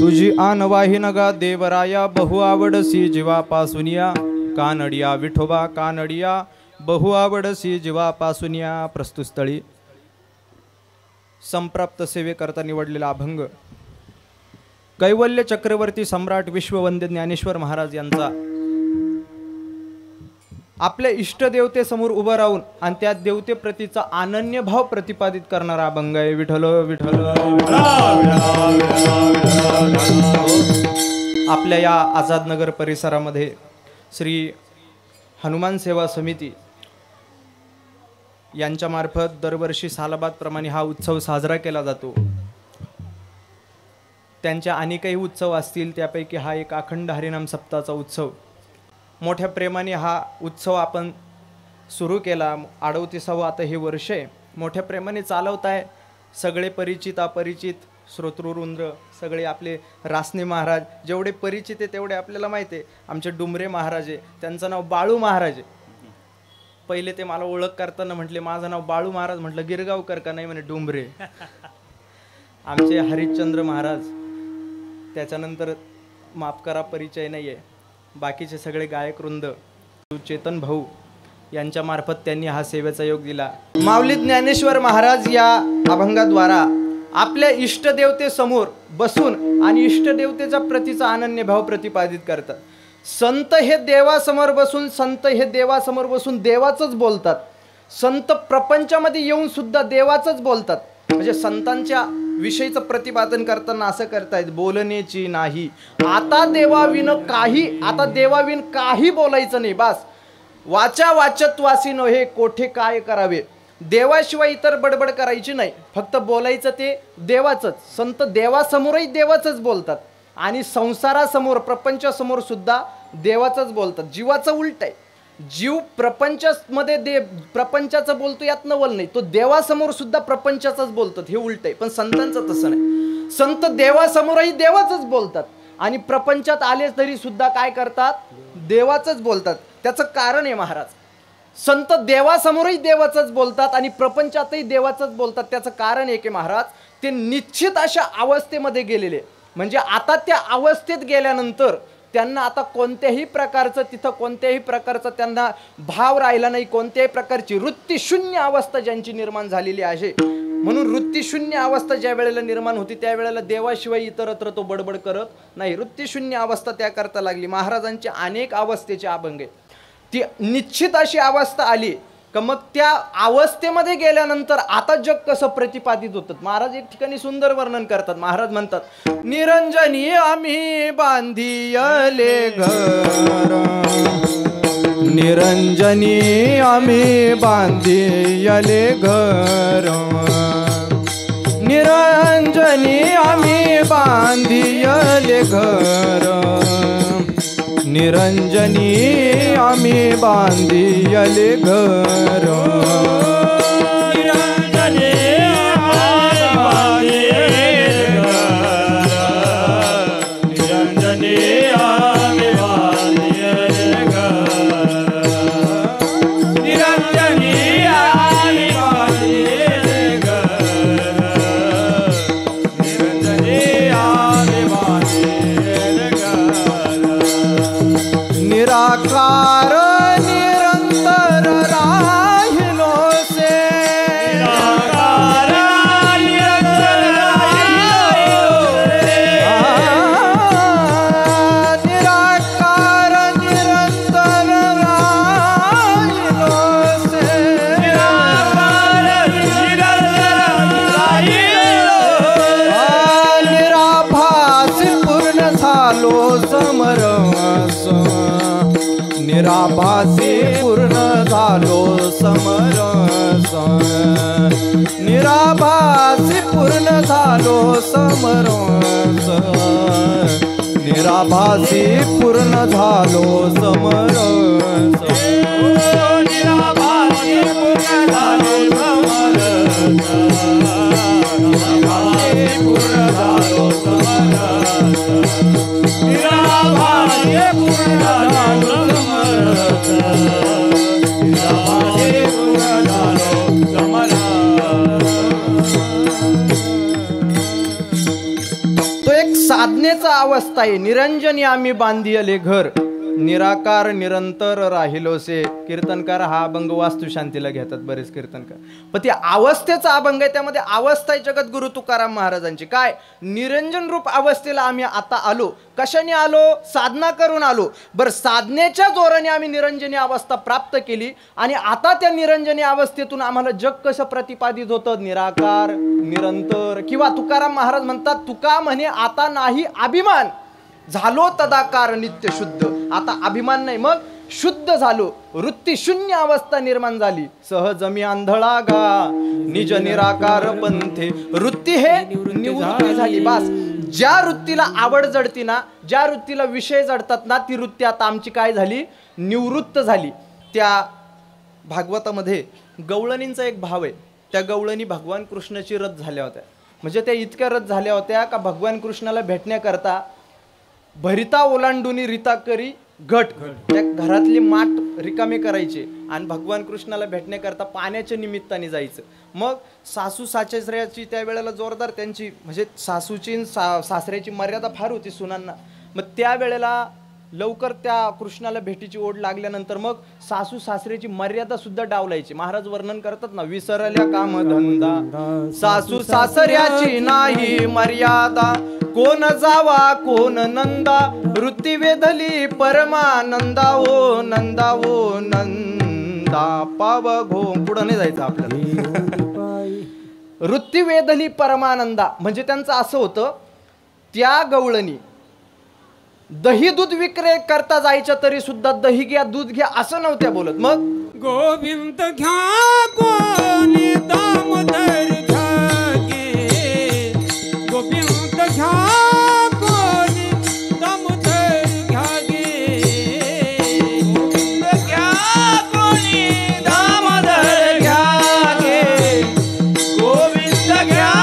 तुझी आनवाही नगा देवराया बहु आवडसी जीवापासुनिया कानडिया विठोबा कानडिया बहु आवडसी जीवापासुनिया. प्रस्तुतस्थळी संप्राप्त सेवेकरता निवडलेला अभंग कैवल्य चक्रवर्ती सम्राट विश्ववंद्य ज्ञानेश्वर महाराज यांचा आपल्या इष्टदेवतेसमोर उभं राहून आणि त्या देवतेप्रतीचा अनन्य भाव प्रतिपादित करणारा अभंग आहे. विठ्ठल विठ्ठल. आपल्या या आझादनगर परिसरामध्ये श्री हनुमान सेवा समिती यांच्या मार्फत दरवर्षी सालाबादप्रमाणे हा उत्सव साजरा केला जातो. त्यांच्या अनेकही उत्सव असतील, त्यापैकी हा एक अखंड हरिनाम सप्ताहाचा उत्सव. मोठ्या प्रेमाने हा उत्सव आपण सुरू केला. 38वा आता हे वर्ष आहे. मोठ्या प्रेमाने चालवत आहे. सगळे परिचित अपरिचित श्रोतृवृंद सगळे आपले रासने महाराज जेवढे परिचित आहे तेवढे आपल्याला माहिती आहे. आमचे डुमरे महाराज आहे, त्यांचं नाव बाळू महाराज आहे. पहिले ते मला ओळख करताना म्हटले माझं नाव बाळू महाराज. म्हटलं गिरगावकर का? नाही म्हणे डुमरे. आमचे हरिश्चंद्र महाराज, त्याच्यानंतर माफ करा परिचय नाही आहे, बाकीचे सगळे गायक वृंद, चेतन भाऊ यांच्या मार्फत त्यांनी हा सेवेचा योग दिला. माऊली ज्ञानेश्वर महाराज या अभंगाद्वारा आपल्या इष्टदेवतेसमोर बसून आणि इष्टदेवतेच्या प्रतीचा अनन्य भाव प्रतिपादित करतात. संत हे देवासमोर बसून देवाचंच बोलतात. संत प्रपंचामध्ये येऊन सुद्धा देवाचंच बोलतात. म्हणजे संतांच्या विषयीचं प्रतिपादन करताना असं करतायत, बोलण्याची नाही आता देवाविन काही बोलायचं नाही. बस वाचा वाचत्वासी नव्हे कोठे काय करावे. देवाशिवाय इतर बडबड करायची नाही, फक्त बोलायचं ते देवाचंच. संत देवासमोरही देवाचंच बोलतात आणि संसारासमोर प्रपंचासमोर सुद्धा देवाचंच बोलतात. जीवाचं उलट आहे. जीव प्रपंचामध्ये प्रपंचाचं बोलतो यात नवल नाही, तो देवासमोर सुद्धा प्रपंचाचाच बोलतात, हे उलट आहे. पण संतांचं तसं नाही. संत देवासमोरही देवाचंच बोलतात आणि प्रपंचात आले तरी सुद्धा काय करतात? देवाचंच बोलतात. त्याचं कारण आहे महाराज. संत देवासमोरही देवाचंच बोलतात आणि प्रपंचातही देवाचंच बोलतात. त्याचं कारण आहे की महाराज ते निश्चित अशा अवस्थेमध्ये गेलेले, म्हणजे आता त्या अवस्थेत गेल्यानंतर त्यांना आता कोणत्याही प्रकारचं त्यांना भाव राहिला नाही. कोणत्याही प्रकारची वृत्तीशून्य अवस्था ज्यांची निर्माण झालेली आहे. म्हणून वृत्तीशून्य अवस्था ज्या वेळेला निर्माण होती त्यावेळेला देवाशिवाय इतरत्र तो बडबड करत नाही. वृत्तीशून्य अवस्था त्या करता लागली. महाराजांच्या अनेक अवस्थेचे अभंग आहेत. ती निश्चित अशी अवस्था आली का मग त्या अवस्थेमध्ये गेल्यानंतर आता जग कसं प्रतिपादित होतं. महाराज एक ठिकाणी सुंदर वर्णन करतात. महाराज म्हणतात, निरंजनी आम्ही बांधियले घर, निरंजनी आम्ही बांधियले घर, निरंजनी आम्ही बांधियले घर, निरंजनी आम्ही बांधियले घर, निरंजनी आम्ही बांधियले घर, निरंजनी आम्ही बांधियले घर, निरंजनी आम्ही बांधियले घर, निरंजनी आम्ही बांधियले घर, निराकार निरंतर राहिलो से, निराकार निरंतर राहिलो से, निराकार निरंतर राहिलो से, निराकार निरंतर राहिलो, निराभास पूर्ण झालो समरस, निराभासी पूर्ण झालो समरस, निराभासी पूर्ण झालो समरस, निराभासी पूर्ण झालो समरस, निराभासी पूर्ण झालो समरस, निराभासी पूर्ण झालो समरस, निराभासी पूर्ण झालो समरस, निराभासी पूर्ण झालो समरस. तो एक साधनेचा अवस्था आहे. निरंजनी आम्ही बांधिले घर, निराकार निरंतर राहिलोसे. कीर्तनकार हा अभंग वास्तुशांतीला घेतात बरेच कीर्तनकार, पण ती अवस्थेचा अभंग आहे. त्यामध्ये अवस्था आहे जगद्गुरु तुकाराम महाराजांची. काय निरंजन रूप अवस्थेला आम्ही आता आलो. कशाने आलो? साधना करून आलो. बरं, साधनेच्या जोराने आम्ही निरंजनी अवस्था प्राप्त केली आणि आता त्या निरंजनी अवस्थेतून आम्हाला जग कसं प्रतिपादित होतं? निराकार निरंतर. किंवा तुकाराम महाराज म्हणतात, तुका म्हणे आता नाही अभिमान, झालो तदाकार नित्य शुद्ध. आता अभिमान नाही, मग शुद्ध झालो. वृत्ती शून्य अवस्था निर्माण झाली. सहज मी आंधळा गा निज निराकार पंथे. वृत्ती हे निवृत्ती झाली. बस, ज्या वृत्तीला आवड जडती ना, ज्या वृत्तीला विषय जडतात ना, ती वृत्ती आता आमची काय झाली? निवृत्त झाली. त्या भागवतामध्ये गवळणींचा एक भाव आहे. त्या गवळणी भगवान कृष्णाची रथ झाल्या होत्या. म्हणजे त्या इतक्या रथ झाल्या होत्या का भगवान कृष्णाला भेटण्याकरता भरिता ओलांडुनी रीता करी घट, त्या घरातली माठ रिकामे करायचे आणि भगवान कृष्णाला भेटण्याकरता पाण्याच्या निमित्ताने जायचं. मग सासू सासऱ्याची त्यावेळेला जोरदार त्यांची म्हणजे सासूची सासऱ्याची मर्यादा फार होती सुनांना. मग त्यावेळेला लवकर त्या कृष्णाला भेटीची ओढ लागल्यानंतर मग सासू सासऱ्याची मर्यादा सुद्धा डावलायची. महाराज वर्णन करतात ना, विसरल्या कामधंदा सासू सासऱ्याची नाही मर्यादा, कोण जावा कोण नंदा, वृत्ती वेधली परमानंदा. ओ नंदा ओ नंदा पाव घो. पुढं नाही जायचं आपल्याला. वृत्ती वेधली परमानंदा म्हणजे त्यांचं असं होतं, त्या गवळणी दही दूध विक्रय करता जायच्या तरी सुद्धा दही घ्या दूध घ्या असं नव्हत्या बोलत. मग गोविंद घ्या कोणी दामोदर घ्या गे, गोविंद घ्या कोणी दामोदर घ्या गे, गोविंद घ्या कोणी दामोदर घ्या गे, गोविंद घ्या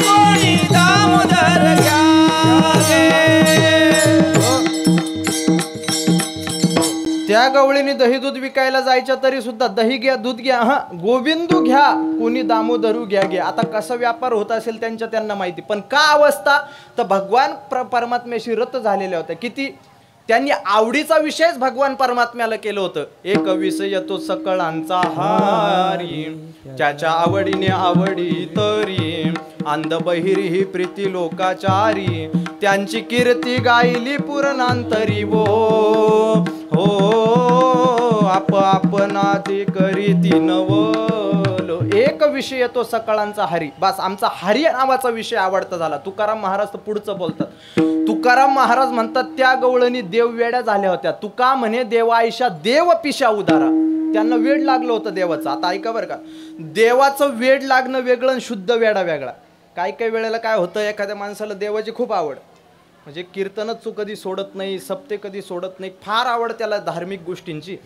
कोणी दामोदर घ्या गे. त्या गवळीने दही दूध विकायला जायच्या तरी सुद्धा दही घ्या दूध घ्या, हा गोविंदू घ्या कोणी दामोदरू घ्या घ्या. आता कसा व्यापार होत असेल त्यांना माहिती. पण का अवस्था? तर भगवान परमात्म्याशी रत झालेल्या होत्या. किती त्यांनी आवडीचा विषयच भगवान परमात्म्याला केलं होतं. एक विषय तो सकळांचा हारी, त्याच्या आवडीने आवडी तरी, अंध बहिरी ही प्रीती लोकाचारी, त्यांची कीर्ती गायली पूर्णांतरी. वो हो आपणाती करीती नवलो. एक विषय तो सकळांचा हरी. बस, आमचा हरी नावाचा विषय आवडता झाला. तुकाराम महाराज तर पुढचं बोलतात. तुकाराम महाराज म्हणतात, त्या गवळणी देव वेड्या झाल्या होत्या. तुका म्हणे देवा आयशा देव पिशा उदारा. त्यांना वेड लागलं होतं देवाचं. आता ऐका बरं का, देवाचं वेड लागणं वेगळं आणि शुद्ध वेडा वेगळा. काही वेळेला काय होतं, एखाद्या माणसाला देवाची खूप आवड, म्हणजे कीर्तनच तू कधी सोडत नाही, सप्ते कधी सोडत नाही, फार आवड त्याला धार्मिक गोष्टींची,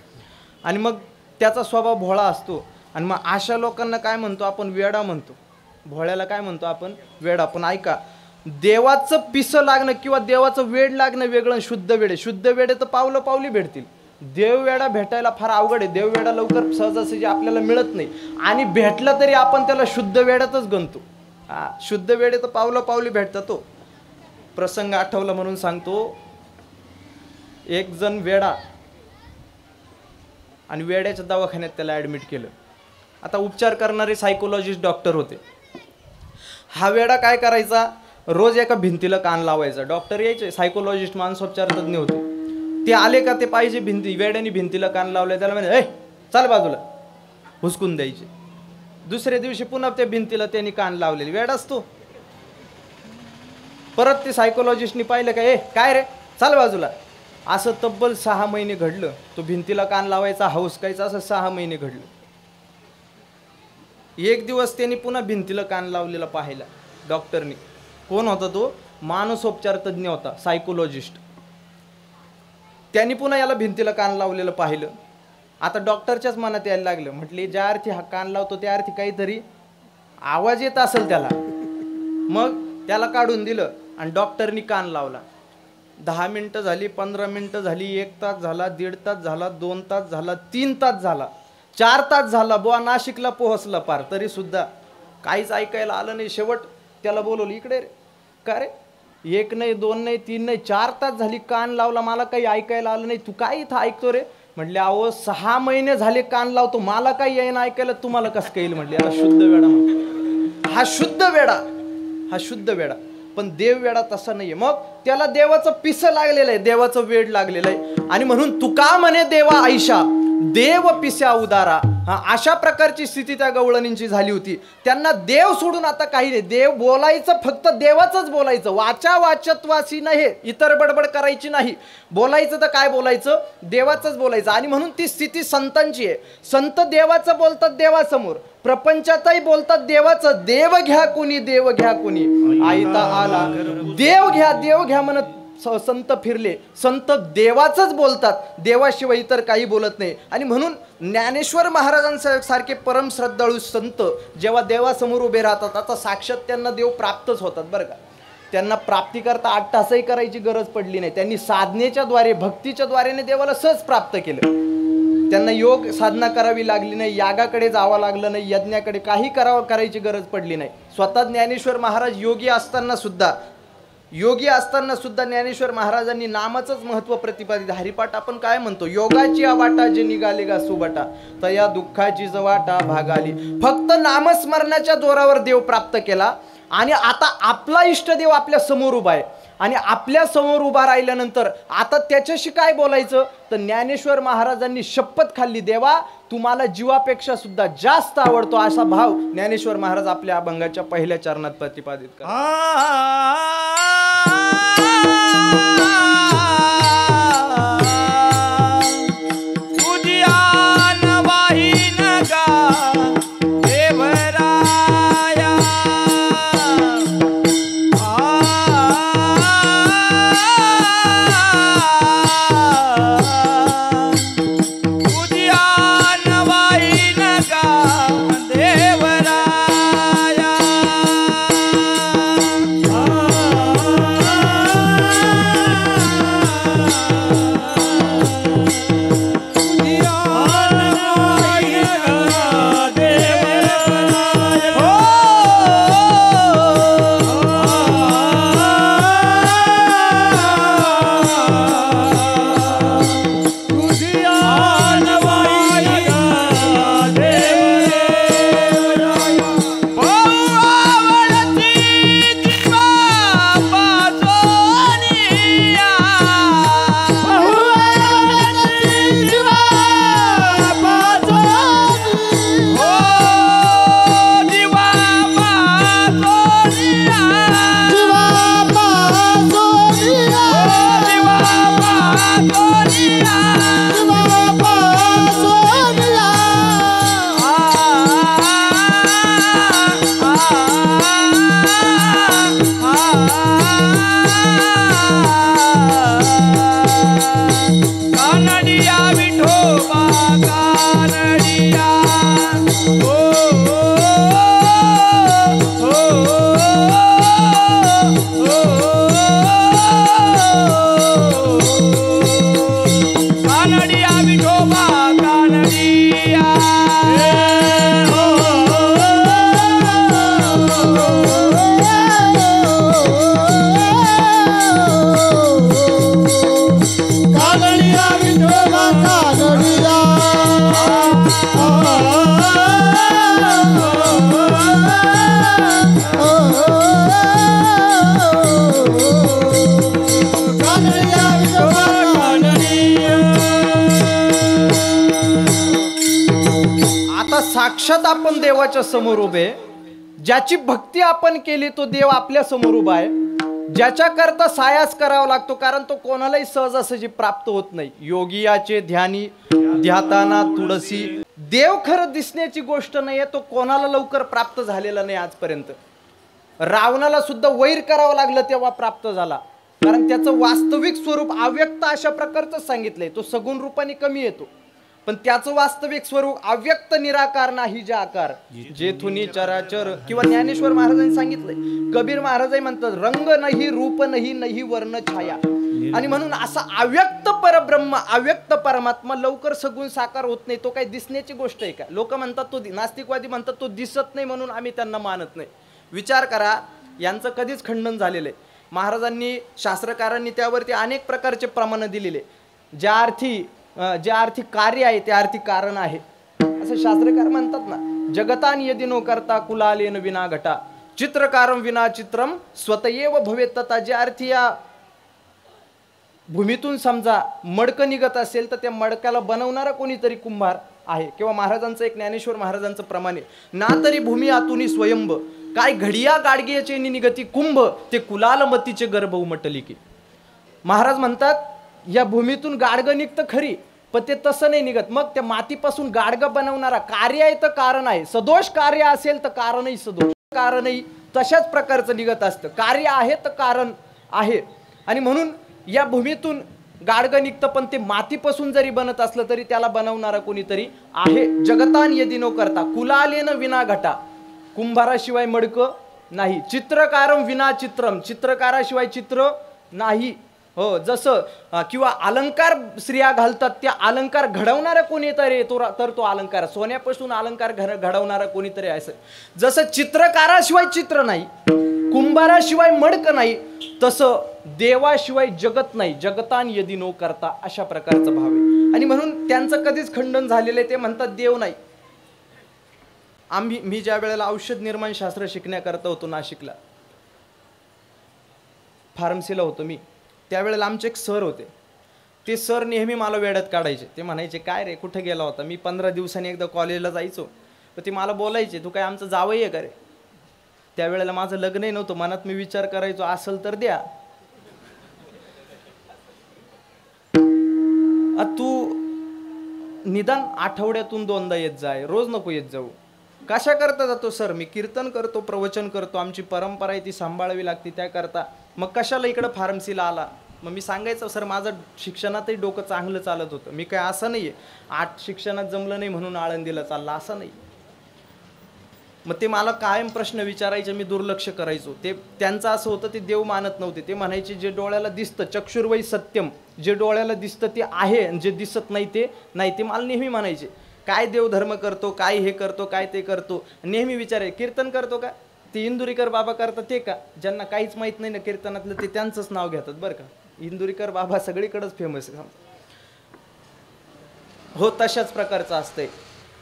आणि मग त्याचा स्वभाव भोळा असतो. आणि मग अशा लोकांना काय म्हणतो आपण? वेडा म्हणतो. भोळ्याला काय म्हणतो आपण? वेडा. पण ऐका, देवाचं पिसं लागणं किंवा देवाचं वेड लागणं वेगळं, शुद्ध वेडे. शुद्ध वेडे तर पावलं पावली भेटतील. देववेडा भेटायला फार अवघड आहे. देववेडा लवकर सहजासहजी आपल्याला मिळत नाही, आणि भेटला तरी आपण त्याला शुद्ध वेड्यातच गणतो. शुद्ध वेडे तर पावलं पावली भेटतात. तो प्रसंग आठवला म्हणून सांगतो. एक जण वेडा, आणि वेड्याच्या दवाखान्यात त्याला ॲडमिट केलं. आता उपचार करणारे सायकोलॉजिस्ट डॉक्टर होते. हा वेडा काय करायचा? रोज एका भिंतीला कान लावायचा. डॉक्टर यायचे, सायकोलॉजिस्ट मानसोपचार तज्ञ होते. ते आले का ते पाहिजे भिंती, वेड्याने भिंतीला कान लावले, त्याला म्हणे चल बाजूला, हुसकून द्यायचे. दुसऱ्या दिवशी पुन्हा त्या भिंतीला त्यांनी कान लावलेले. वेडाच तो. परत ते सायकोलॉजिस्टनी पाहिलं का, काय रे चल बाजूला. असं तब्बल 6 महिने घडलं. तो भिंतीला कान लावायचा, हौसकायचा, असं 6 महिने घडलं. एक दिवस त्यांनी पुन्हा भिंतीला कान लावलेला पाहिला डॉक्टरनी. कोण होता तो? मानसोपचार तज्ज्ञ होता, सायकोलॉजिस्ट. त्यांनी पुन्हा याला भिंतीला कान लावलेलं पाहिलं. आता डॉक्टरच्याच मनात यायला लागलं, म्हटले ज्या अर्थी हा कान लावतो त्या अर्थी काहीतरी आवाज येत असेल त्याला. मग त्याला काढून दिलं आणि डॉक्टरनी कान लावला. 10 मिनटं झाली, 15 मिनटं झाली, 1 तास झाला, 1.5 तास झाला, 2 तास झाला, 3 तास झाला, 4 तास झाला. बुवा नाशिकला पोहोचला पार, तरी सुद्धा काहीच ऐकायला आलं नाही. शेवट त्याला बोलवलं, इकडे रे. का रे? 1 नाही, 2 नाही, 3 नाही, 4 तास झाली कान लावला, मला काही ऐकायला आलं नाही. तू काय इथं ऐकतो रे? म्हटले अहो 6 महिने झाले कान लावतो, मला काही येईन ऐकायला, तुम्हाला कसं काही येईल? म्हटले याला शुद्ध वेडा म्हणतो. हा शुद्ध वेडा, हा शुद्ध वेडा. पण देव वेडा तसा नाहीये. मग त्याला देवाचं पिसं लागलेलं आहे, देवाचं वेड लागलेलं आहे. आणि म्हणून तुका म्हणे देवा आयशा, देव पिस्या उदारा. हा, अशा प्रकारची स्थिती त्या गवळणींची झाली होती. त्यांना देव सोडून आता काही नाही. देव बोलायचं फक्त देवाचंच बोलायचं, वाचा वाचत्वासी नाही, इतर बडबड करायची नाही. बोलायचं तर काय बोलायचं? देवाचंच बोलायचं. आणि म्हणून ती स्थिती संतांची आहे. संत देवाचं बोलतात देवासमोर, प्रपंचातही बोलतात देवाचं. देव घ्या कुणी, देव घ्या कुणी, आयता आला देव घ्या, देव घ्या म्हणत संत फिरले. संत देवाचंच बोलतात, देवाशिवाय इतर काही बोलत नाही. आणि म्हणून ज्ञानेश्वर महाराजांसारखे परम श्रद्धाळू संत जेव्हा देवासमोर उभे राहतात, आता साक्षात त्यांना देव प्राप्तच होतात बरं का. त्यांना प्राप्ती करता 8 तासही करायची गरज पडली नाही. त्यांनी साधनेच्या द्वारे, भक्तीच्या द्वारेने देवाला सहज प्राप्त केलं. त्यांना योग साधना करावी लागली नाही, यागाकडे जावं लागलं नाही, यज्ञाकडे काही करायची गरज पडली नाही. स्वतः ज्ञानेश्वर महाराज योगी असताना सुद्धा ज्ञानेश्वर महाराजांनी नामाचंच महत्व प्रतिपादित. हरिपाठ आपण काय म्हणतो? योगाची वाटा जे निघाले गा सुबाटा, तया दुःखाची जवाटा भागाली. फक्त नामस्मरणाच्या जोरावर देव प्राप्त केला. आणि आता आपला इष्टदेव आपल्या समोर उभा आहे. आणि आपल्या समोर उभा राहिल्यानंतर आता त्याच्याशी काय बोलायचं? तर ज्ञानेश्वर महाराजांनी शपथ खाल्ली, देवा तुम्हाला जीवापेक्षा सुद्धा जास्त आवडतो, असा भाव ज्ञानेश्वर महाराज आपल्या अभंगाच्या पहिल्या चरणात प्रतिपादित करतात. साक्षात आपण देवाच्या समोर उभे. ज्याची भक्ती आपण केली तो देव आपल्या समोर उभा आहे. ज्याच्याकरता सायास करावा लागतो, कारण तो कोणालाही सहजासहजी प्राप्त होत नाही. योगियाचे ध्यानी ध्याताना तुळसी देव खरं दिसण्याची गोष्ट नाहीये, तो कोणाला लवकर प्राप्त झालेला नाही आजपर्यंत. रावणाला सुद्धा वैर करावं लागलं तेव्हा प्राप्त झाला, कारण त्याचं वास्तविक स्वरूप अव्यक्त अशा प्रकारचं सांगितलंय. तो सगुण रूपाने कमी येतो, पण त्याचं वास्तविक स्वरूप अव्यक्त निराकार नाही जे आकार, जेथुनी चराचर. किंवा ज्ञानेश्वर महाराजांनी सांगितलंय, कबीर महाराजही म्हणतात, रंग नाही रूप नाही नाही वर्ण छाया. आणि म्हणून असा अव्यक्त परब्रह्म, अव्यक्त परमात्मा लवकर सगुण साकार होत नाही. तो काही दिसण्याची गोष्ट आहे का? लोक म्हणतात तो, नास्तिकवादी म्हणतात तो दिसत नाही म्हणून आम्ही त्यांना मानत नाही. विचार करा, यांचं कधीच खंडन झालेलं आहे. महाराजांनी, शास्त्रकारांनी त्यावरती अनेक प्रकारचे प्रमाण दिलेले. ज्या अर्थी कार्य आहे त्या अर्थी कारण आहे, असं शास्त्रकार म्हणतात ना. जगतान यदि नो करता कुलालेन विना घटा, चित्रकारम विना चित्रम स्वतयेव भवेत तथा. ज्या अर्थी या भूमीतून समजा मडकं निघत असेल तर त्या मडक्याला बनवणारा कोणीतरी कुंभार आहे. किंवा महाराजांचं एक, ज्ञानेश्वर महाराजांचं प्रमाण आहे, ना तरी भूमी आतुनी स्वयंभ, काय घडिया गाडगेचे निगती कुंभ, ते कुलालमतीचे गर्भ उमटली की. महाराज म्हणतात, या भूमीतून गाडगं निघतं खरी, पण ते तसं नाही निघत. मग त्या मातीपासून गाडगं बनवणारा कार्य आहे तर कारण आहे, सदोष कार्य असेल तर कारणही सदोष, कारणही तशाच प्रकारचं निघत असतं. कार्य आहे तर कारण आहे. आणि म्हणून या भूमीतून गाडगं निघतं, पण ते मातीपासून जरी बनत असलं तरी त्याला बनवणारा कोणीतरी आहे. जगतान यदि नो करता कुलालेन विना घटा, कुंभाराशिवाय मडकं नाही. चित्रकारम विना चित्रम, चित्रकाराशिवाय चित्र नाही. हो, जसं किंवा अलंकार स्त्रिया घालतात, त्या अलंकार घडवणारा कोणीतरी तर तो अलंकार, सोन्यापासून अलंकार घडवणारा कोणीतरी असं. जसं चित्रकाराशिवाय चित्र नाही, कुंभाराशिवाय मडकं नाही, तसं देवाशिवाय जगत नाही. जगतान यदि नो करता, अशा प्रकारचा भाव आहे. आणि म्हणून त्यांचं कधीच खंडन झालेलं आहे. ते म्हणतात देव नाही. मी ज्या वेळेला औषध निर्माण शास्त्र शिकण्याकरता होतो नाशिकला, फार्मसीला होतो मी, त्यावेळेला आमचे एक सर होते. ते सर नेहमी मला वेड्यात काढायचे. ते म्हणायचे, काय रे कुठे गेला होता? मी 15 दिवसांनी एकदा कॉलेजला जायचो, तर ते मला बोलायचे, तू काय आमचं जावई आहे का रे? त्यावेळेला माझं लग्नही नव्हतं. मनात मी विचार करायचो, असेल तर द्या. तू निदान आठवड्यातून 2दा येत जाय, रोज नको येत जाऊ. कशा करता जातो? सर मी कीर्तन करतो, प्रवचन करतो, आमची परंपरा आहे ती सांभाळावी लागते त्याकरता. मग कशाला इकडं फार्मसीला आला? मग मी सांगायचं, सर माझं शिक्षणातही डोकं चांगलं चालत होतं, मी काय असं नाही आहे 8 शिक्षणात जमलं नाही म्हणून आळंदीला चालला, असं नाही. मग ते मला कायम प्रश्न विचारायचे, मी दुर्लक्ष करायचो. ते त्यांचं असं होतं, ते देव मानत नव्हते. ते म्हणायचे, जे डोळ्याला दिसतं चक्षुर्वै सत्यम, जे डोळ्याला दिसतं ते आहे, जे दिसत नाही ते नाही. ते मला नेहमी म्हणायचे, काय देवधर्म करतो, काय हे करतो, काय ते करतो. नेहमी विचाराय, कीर्तन करतो का? ते इंदुरीकर बाबा करतात ते का? ज्यांना काहीच माहीत नाही ना कीर्तनातलं, ते त्यांचंच नाव घेतात बरं का. इंदुरीकर बाबा सगळीकडेच फेमस आहे. हो, तशाच प्रकारचं असतंय.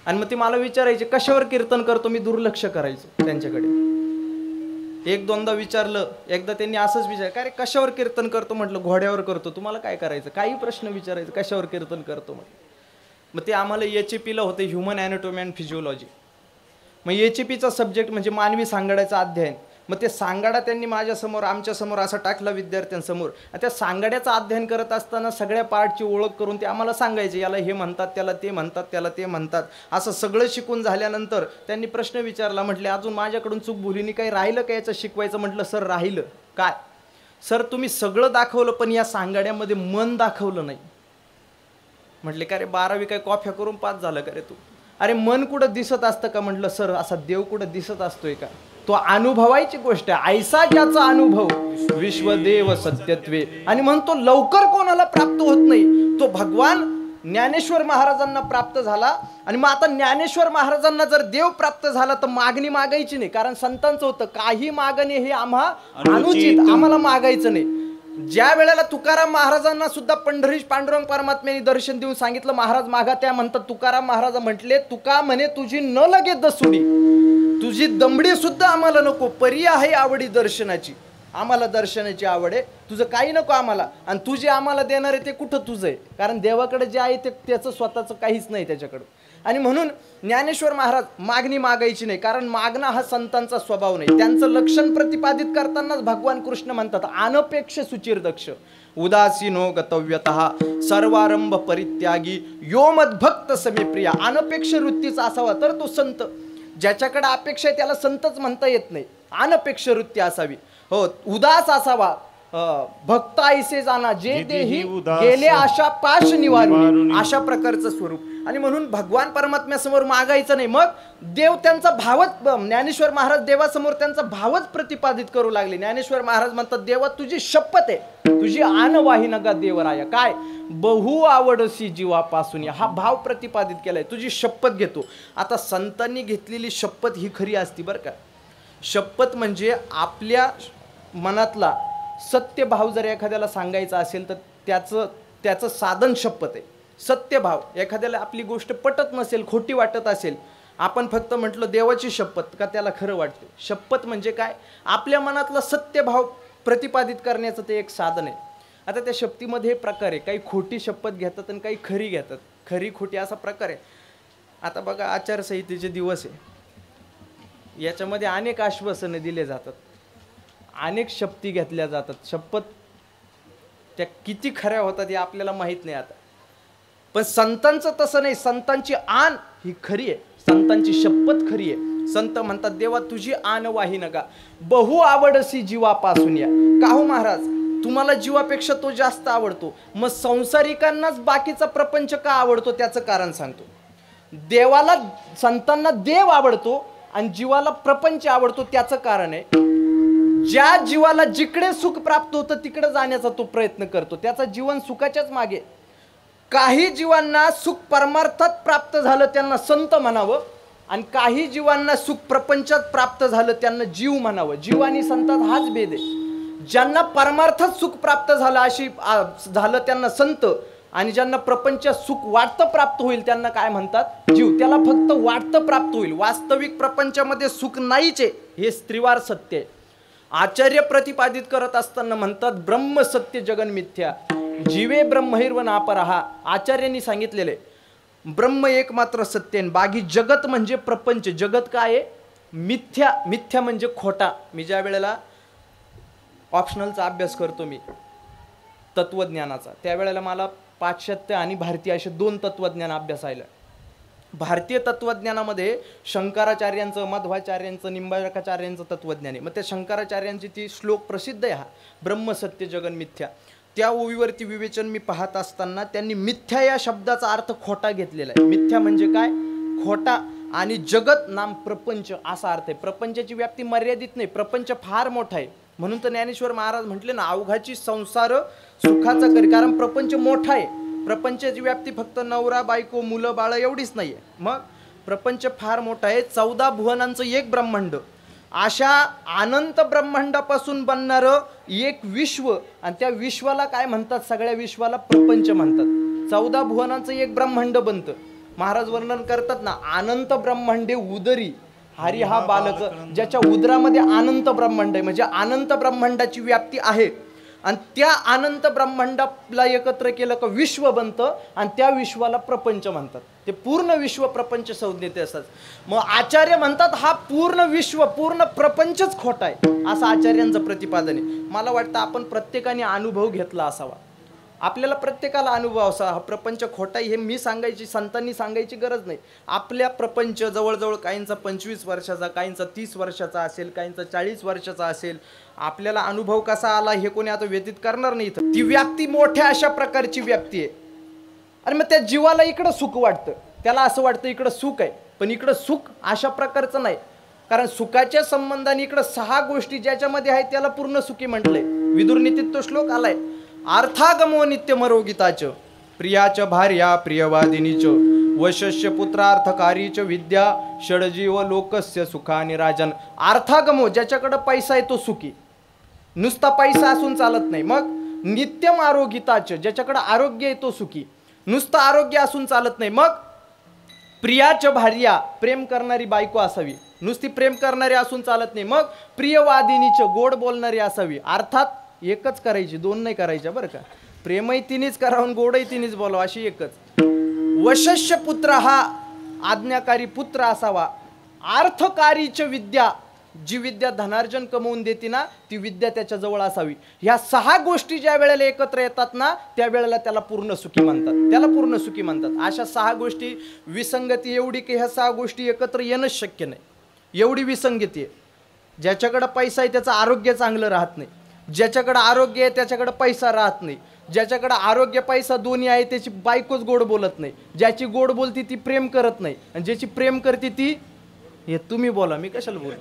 आणि मग ते मला विचारायचे, कशावर कीर्तन करतो? मी दुर्लक्ष करायचो त्यांच्याकडे. 1-2दा विचारलं. एकदा त्यांनी असंच विचारलं, काय रे कशावर कीर्तन करतो? म्हटलं घोड्यावर करतो. तुम्हाला काय करायचं? काही प्रश्न विचारायचं, कशावर कीर्तन करतो म्हटलं. मग ते आम्हाला HAPला होते, ह्युमन ॲनाटॉमी अँड फिजिओलॉजी. मग HAPचा सब्जेक्ट म्हणजे मानवी सांगाड्याचा अध्ययन. मग ते सांगाडा त्यांनी माझ्यासमोर, आमच्यासमोर असा टाकला विद्यार्थ्यांसमोर. त्या सांगाड्याचं अध्ययन करत असताना सगळ्या पार्टची ओळख करून ते आम्हाला सांगायचे, याला हे म्हणतात, त्याला ते म्हणतात, त्याला ते म्हणतात. असं सगळं शिकून झाल्यानंतर त्यांनी प्रश्न विचारला. म्हटले, अजून माझ्याकडून चूक भुलीनी काही राहिलं का याचं शिकवायचं? म्हटलं, सर राहिलं. काय? सर तुम्ही सगळं दाखवलं पण या सांगाड्यामध्ये मन दाखवलं नाही. म्हटले, का रे 12वी काय कॉफ्या करून पास झालं का रे तू? अरे मन कुठं दिसत असतं का? म्हटलं, सर असा देव कुठं दिसत असतोय का? तो अनुभवायची गोष्ट आहे. ऐसा ज्याचा अनुभव विश्वदेव सत्यत्वे. आणि म्हणतो लवकर कोणाला प्राप्त होत नाही, तो भगवान ज्ञानेश्वर महाराजांना प्राप्त झाला. आणि मग आता ज्ञानेश्वर महाराजांना जर देव प्राप्त झाला तर मागणी मागायची नाही, कारण संतांचं होतं, काही मागणे हे आम्हा अनुचित, आम्हाला मागायचं नाही. ज्या वेळेला तुकाराम महाराजांना सुद्धा पंढरीश पांडुरंग परमात्म्याने दर्शन देऊन सांगितलं, महाराज मागा, त्या म्हणतात, तुकाराम महाराज म्हटले, तुका म्हणे तुझी न लगे दसुडी, तुझी दमडी सुद्धा आम्हाला नको, परी आहे आवडी दर्शनाची. आम्हाला दर्शनाची आवड आहे, तुझं काही नको आम्हाला. आणि तुझे आम्हाला देणार आहे ते कुठं तुझं आहे? कारण देवाकडे जे आहे ते त्याचं स्वतःचं काहीच नाही त्याच्याकडं. आणि म्हणून ज्ञानेश्वर महाराज मागणी मागायची नाही, कारण मागणं हा संतांचा स्वभाव नाही. त्यांचं लक्षण प्रतिपादित करतानाच भगवान कृष्ण म्हणतात अनपेक्ष सुचिर दक्ष उदासीनो गतव्यतः सर्वारंभ परित्यागी यो मद्भक्त समे प्रिया. अनपेक्ष वृत्तीचा असावा तर तो संत. ज्याच्याकडे अपेक्षा आहे त्याला संतच म्हणता येत नाही. अनपेक्ष वृत्ती असावी. हो, उदास असावा. भक्त ऐसे जाना जे देही गेले आशा पाश निवारून, अशा प्रकारचं स्वरूप. आणि म्हणून भगवान परमात्म्यासमोर मागायचं नाही. मग देव त्यांचा भावच, ज्ञानेश्वर महाराज देवासमोर त्यांचा भावच प्रतिपादित करू लागले. ज्ञानेश्वर महाराज म्हणतात देवा तुझी शपथ आहे, तुझी आनवाही नगा देवराया. काय बहु आवडसी जीवापासून, हा भाव प्रतिपादित केलाय. तुझी शपथ घेतो. आता संतांनी घेतलेली शपथ ही खरी असती बरं का. शपथ म्हणजे आपल्या मनातला सत्य भाव जर एखाद्याला सांगायचा असेल तर त्याचं साधन शपथ आहे. सत्य भाव. एखाद्याला आपली गोष्ट पटत नसेल, खोटी वाटत असेल, आपण फक्त म्हटलं देवाची शपथ का त्याला खरं वाटते. शपथ म्हणजे काय, आपल्या मनातला सत्य भाव प्रतिपादित करण्याचं ते एक साधन आहे. आता त्या शपथीमध्ये हे प्रकार आहे, काही खोटी शपथ घेतात आणि काही खरी घेतात. खरी खोटी असा प्रकार आहे. आता बघा आचारसंहितेचे दिवस आहे, याच्यामध्ये अनेक आश्वासने दिले जातात, अनेक शपथी घेतल्या जातात. शपथ त्या किती खऱ्या होतात हे आपल्याला माहीत नाही आता. पण संतांचं तसं नाही. संतांची आण ही खरी आहे, संतांची शपथ खरी आहे. संत म्हणतात देवा तुझी आण वाही नका बहु आवडसी जीवापासून या. का हो महाराज, तुम्हाला जीवापेक्षा तो जास्त आवडतो, मग संसारिकांनाच बाकीचा प्रपंच का आवडतो त्याचं कारण सांगतो. देवाला, संतांना देव आवडतो आणि जीवाला प्रपंच आवडतो त्याचं कारण आहे, ज्या जीवाला जिकडे सुख प्राप्त होतं तिकडे जाण्याचा तो प्रयत्न करतो, त्याचा जीवन सुखाच्याच मागे. काही जीवांना सुख परमार्थात प्राप्त झालं त्यांना संत म्हणावं, आणि काही जीवांना सुख प्रपंचात प्राप्त झालं त्यांना जीव म्हणावं. जीव आणि संतात हाच भेद आहे. ज्यांना परमार्थात सुख प्राप्त झालं अशी झालं त्यांना संत, आणि ज्यांना प्रपंचात सुख वाटतं प्राप्त होईल त्यांना काय म्हणतात, जीव. त्याला फक्त वाटतं प्राप्त होईल, वास्तविक प्रपंचामध्ये सुख नाहीच आहे, हे स्त्रीवार सत्य आहे. आचार्य प्रतिपादित करत असताना म्हणतात ब्रह्म सत्य जगन मिथ्या जीवे ब्रह्मैर्व नापरहा. आचार्यांनी सांगितलेले ब्रह्म एकमात्र सत्य आहे, बाकी जगत म्हणजे प्रपंच. जगत काय आहे, मिथ्या. मिथ्या म्हणजे खोटा. मी ज्या वेळेला ऑप्शनलचा अभ्यास करतो मी तत्वज्ञानाचा, त्यावेळेला मला पाश्चात्य आणि भारतीय असे दोन तत्वज्ञान अभ्यासायला. भारतीय तत्वज्ञानामध्ये शंकराचार्यांचं, मध्वाचार्यांचं, निंबाळकाचार्यांचं तत्वज्ञान आहे. मग त्या शंकराचार्यांची ती श्लोक प्रसिद्ध आहे, हा ब्रह्म सत्य जगन मिथ्या. त्या ओवीवरती विवेचन मी पाहत असताना त्यांनी मिथ्या या शब्दाचा अर्थ खोटा घेतलेला आहे. मिथ्या म्हणजे काय, खोटा. आणि जगत नाम प्रपंच असा अर्थ आहे. प्रपंचाची व्याप्ती मर्यादित नाही, प्रपंच फार मोठा आहे. म्हणून तर ज्ञानेश्वर महाराज म्हटले ना अवघाची संसार सुखाचा करी, कारण प्रपंच मोठा आहे. प्रपंचाची व्याप्ती फक्त नवरा बायको मुलं बाळ एवढीच नाही आहे, मग प्रपंच फार मोठा आहे. 14 भुवनांचं एक ब्रह्मांड, अशा अनंत ब्रह्मांडापासून बनणारं एक विश्व, आणि त्या विश्वाला काय म्हणतात, सगळ्या विश्वाला प्रपंच म्हणतात. 14 भुवनांचं एक ब्रह्मांड बनतं. महाराज वर्णन करतात ना अनंत ब्रह्मांडे उदरी हरी हा बालक, ज्याच्या उदरामध्ये अनंत ब्रह्मांड आहे, म्हणजे अनंत ब्रह्मांडाची व्याप्ती आहे. आणि त्या अनंत ब्रह्मांडाला एकत्र केलं का विश्व बनतं, आणि त्या विश्वाला प्रपंच म्हणतात. ते पूर्ण विश्व प्रपंच संज्ञेत असतात. मग आचार्य म्हणतात हा पूर्ण विश्व, पूर्ण प्रपंचच खोटा आहे, असं आचार्यांचं प्रतिपादन आहे. मला वाटतं आपण प्रत्येकाने अनुभव घेतला असावा, आपल्याला प्रत्येकाला अनुभव असा हा प्रपंच खोटा आहे. हे मी सांगायची, संतांनी सांगायची गरज नाही. आपल्या प्रपंच जवळजवळ काहींचा 25 वर्षाचा, काहींचा 30 वर्षाचा असेल, काहींचा 40 वर्षाचा असेल. आपल्याला अनुभव कसा आला हे कोणी आता व्यतीत करणार नाही. ती व्याप्ती मोठ्या अशा प्रकारची व्याप्ती आहे. आणि मग त्या जीवाला इकडं सुख वाटतं, त्याला असं वाटतं इकडं सुख आहे, पण इकडं सुख अशा प्रकारचं नाही. कारण सुखाच्या संबंधाने इकडं 6 गोष्टी ज्याच्यामध्ये आहेत त्याला पूर्ण सुखी म्हटलंय. विदुरनीतीत तो श्लोक आलाय. अर्थागमो नित्यमरोगिताच प्रियाच भार्या प्रियवादिनीच वशस्य पुत्रार्थकारीच विद्या षडजीव लोकस्य सुखानि राजन. अर्थागमो, ज्याच्याकडे पैसा आहे तो सुखी, नुसता पैसा असून चालत नाही. मग नित्यम आरोगिताच, ज्याच्याकडे आरोग्य आहे तो सुखी, नुसतं आरोग्य असून चालत नाही. मग प्रियाच भार्या, प्रेम करणारी बायको असावी, नुसती प्रेम करणारी असून चालत नाही. मग प्रियवादिनीच, गोड बोलणारी असावी. अर्थात एकच करायची, 2 नाही करायच्या बरं का. प्रेमही तिनेच करावं, गोडही तिनेच बोलावं, अशी एकच. वशस्य पुत्र हा आज्ञाकारी पुत्र असावा, अर्थकारीच विद्या, जी विद्या धनार्जन कमवून देते ना ती विद्या त्याच्याजवळ असावी. ह्या 6 गोष्टी ज्या वेळेला एकत्र येतात ना त्यावेळेला त्याला पूर्ण सुखी म्हणतात, त्याला पूर्ण सुखी म्हणतात. अशा 6 गोष्टी, विसंगती एवढी की ह्या 6 गोष्टी एकत्र येणंच शक्य नाही, एवढी विसंगती आहे. ज्याच्याकडं पैसा आहे त्याचं आरोग्य चांगलं राहत नाही, ज्याच्याकडं आरोग्य आहे त्याच्याकडं पैसा राहत नाही, ज्याच्याकडं आरोग्य पैसा दोन्ही आहे त्याची बायकोच गोड बोलत नाही, ज्याची गोड बोलती ती प्रेम करत नाही, आणि ज्याची प्रेम करते ती, हे तुम्ही बोला मी कशाला बोल.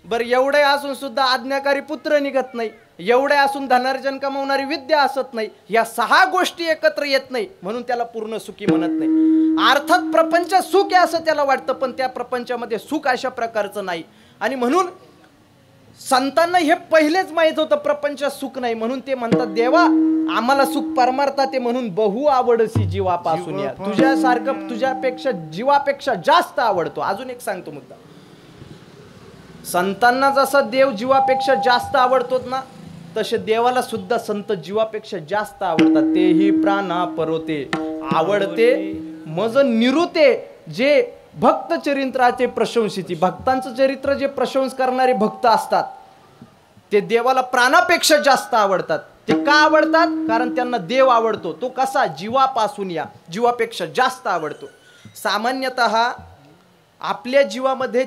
बरं एवढे असून सुद्धा आज्ञाकारी पुत्र निघत नाही, एवढे असून धनार्जन कमवणारी विद्या असत नाही, या 6 गोष्टी एकत्र येत नाही म्हणून त्याला पूर्ण सुखी म्हणत नाही. अर्थात प्रपंच सुख आहे असं त्याला वाटतं, पण त्या प्रपंचामध्ये सुख अशा प्रकारचं नाही. आणि म्हणून संतांना हे पहिलेच माहित होतं प्रपंचात सुख नाही, म्हणून ते म्हणतात देवा आम्हाला सुख परमार्थात आहे म्हणून बहु आवडसी जीवापासून या, तुझ्यासारखं तुझ्यापेक्षा जीवापेक्षा जास्त आवडतो. अजून एक सांगतो मुद्दा, संतांना जसा देव जीवापेक्षा जास्त आवडतो ना तसे देवाला सुद्धा संत जीवापेक्षा जास्त आवडतात. तेही प्राणा परोते, आवडते मज निरुते, जे भक्त चरित्राचे प्रशंसिती, भक्तांचं चरित्र जे प्रशंस करणारे भक्त असतात ते देवाला प्राणापेक्षा जास्त आवडतात. ते का आवडतात? कारण त्यांना देव आवडतो. तो कसा? जीवापासून या, जीवापेक्षा जास्त आवडतो. सामान्यतः आपल्या जीवामध्ये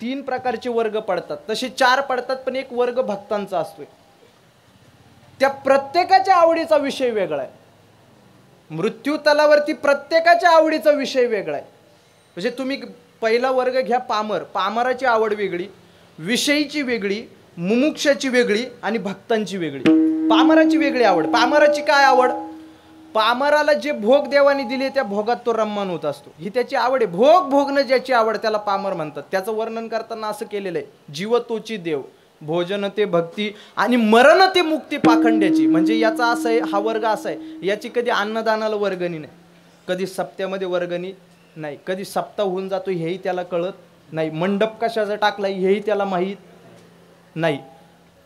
3 प्रकारचे वर्ग पडतात, तसे 4 पडतात, पण एक वर्ग भक्तांचा असतोय. त्या प्रत्येकाच्या आवडीचा विषय वेगळा आहे. मृत्यू तलावरती प्रत्येकाच्या आवडीचा विषय वेगळा आहे. म्हणजे तुम्ही पहिला वर्ग घ्या पामर, पामराची आवड वेगळी, विषयीची वेगळी, मुमुक्षाची वेगळी आणि भक्तांची वेगळी. पामराची वेगळी आवड. पामराची काय आवड? पामराला जे भोग देवाने दिले त्या भोगात तो रम्मान होत असतो, ही त्याची आवड आहे. भोग भोगणं ज्याची आवड त्याला पामर म्हणतात. त्याचं वर्णन करताना असं केलेलं आहे, जीव तोची देव, भोजन ते भक्ती आणि मरण ते मुक्ती पाखंड्याची. म्हणजे याचा असं आहे, हा वर्ग असा आहे, याची कधी अन्नदानाला वर्गणी नाही, कधी सप्त्यामध्ये वर्गणी नाही, कधी सप्ताह होऊन जातो हेही त्याला कळत नाही, मंडप कशाचा टाकला हेही त्याला माहीत नाही.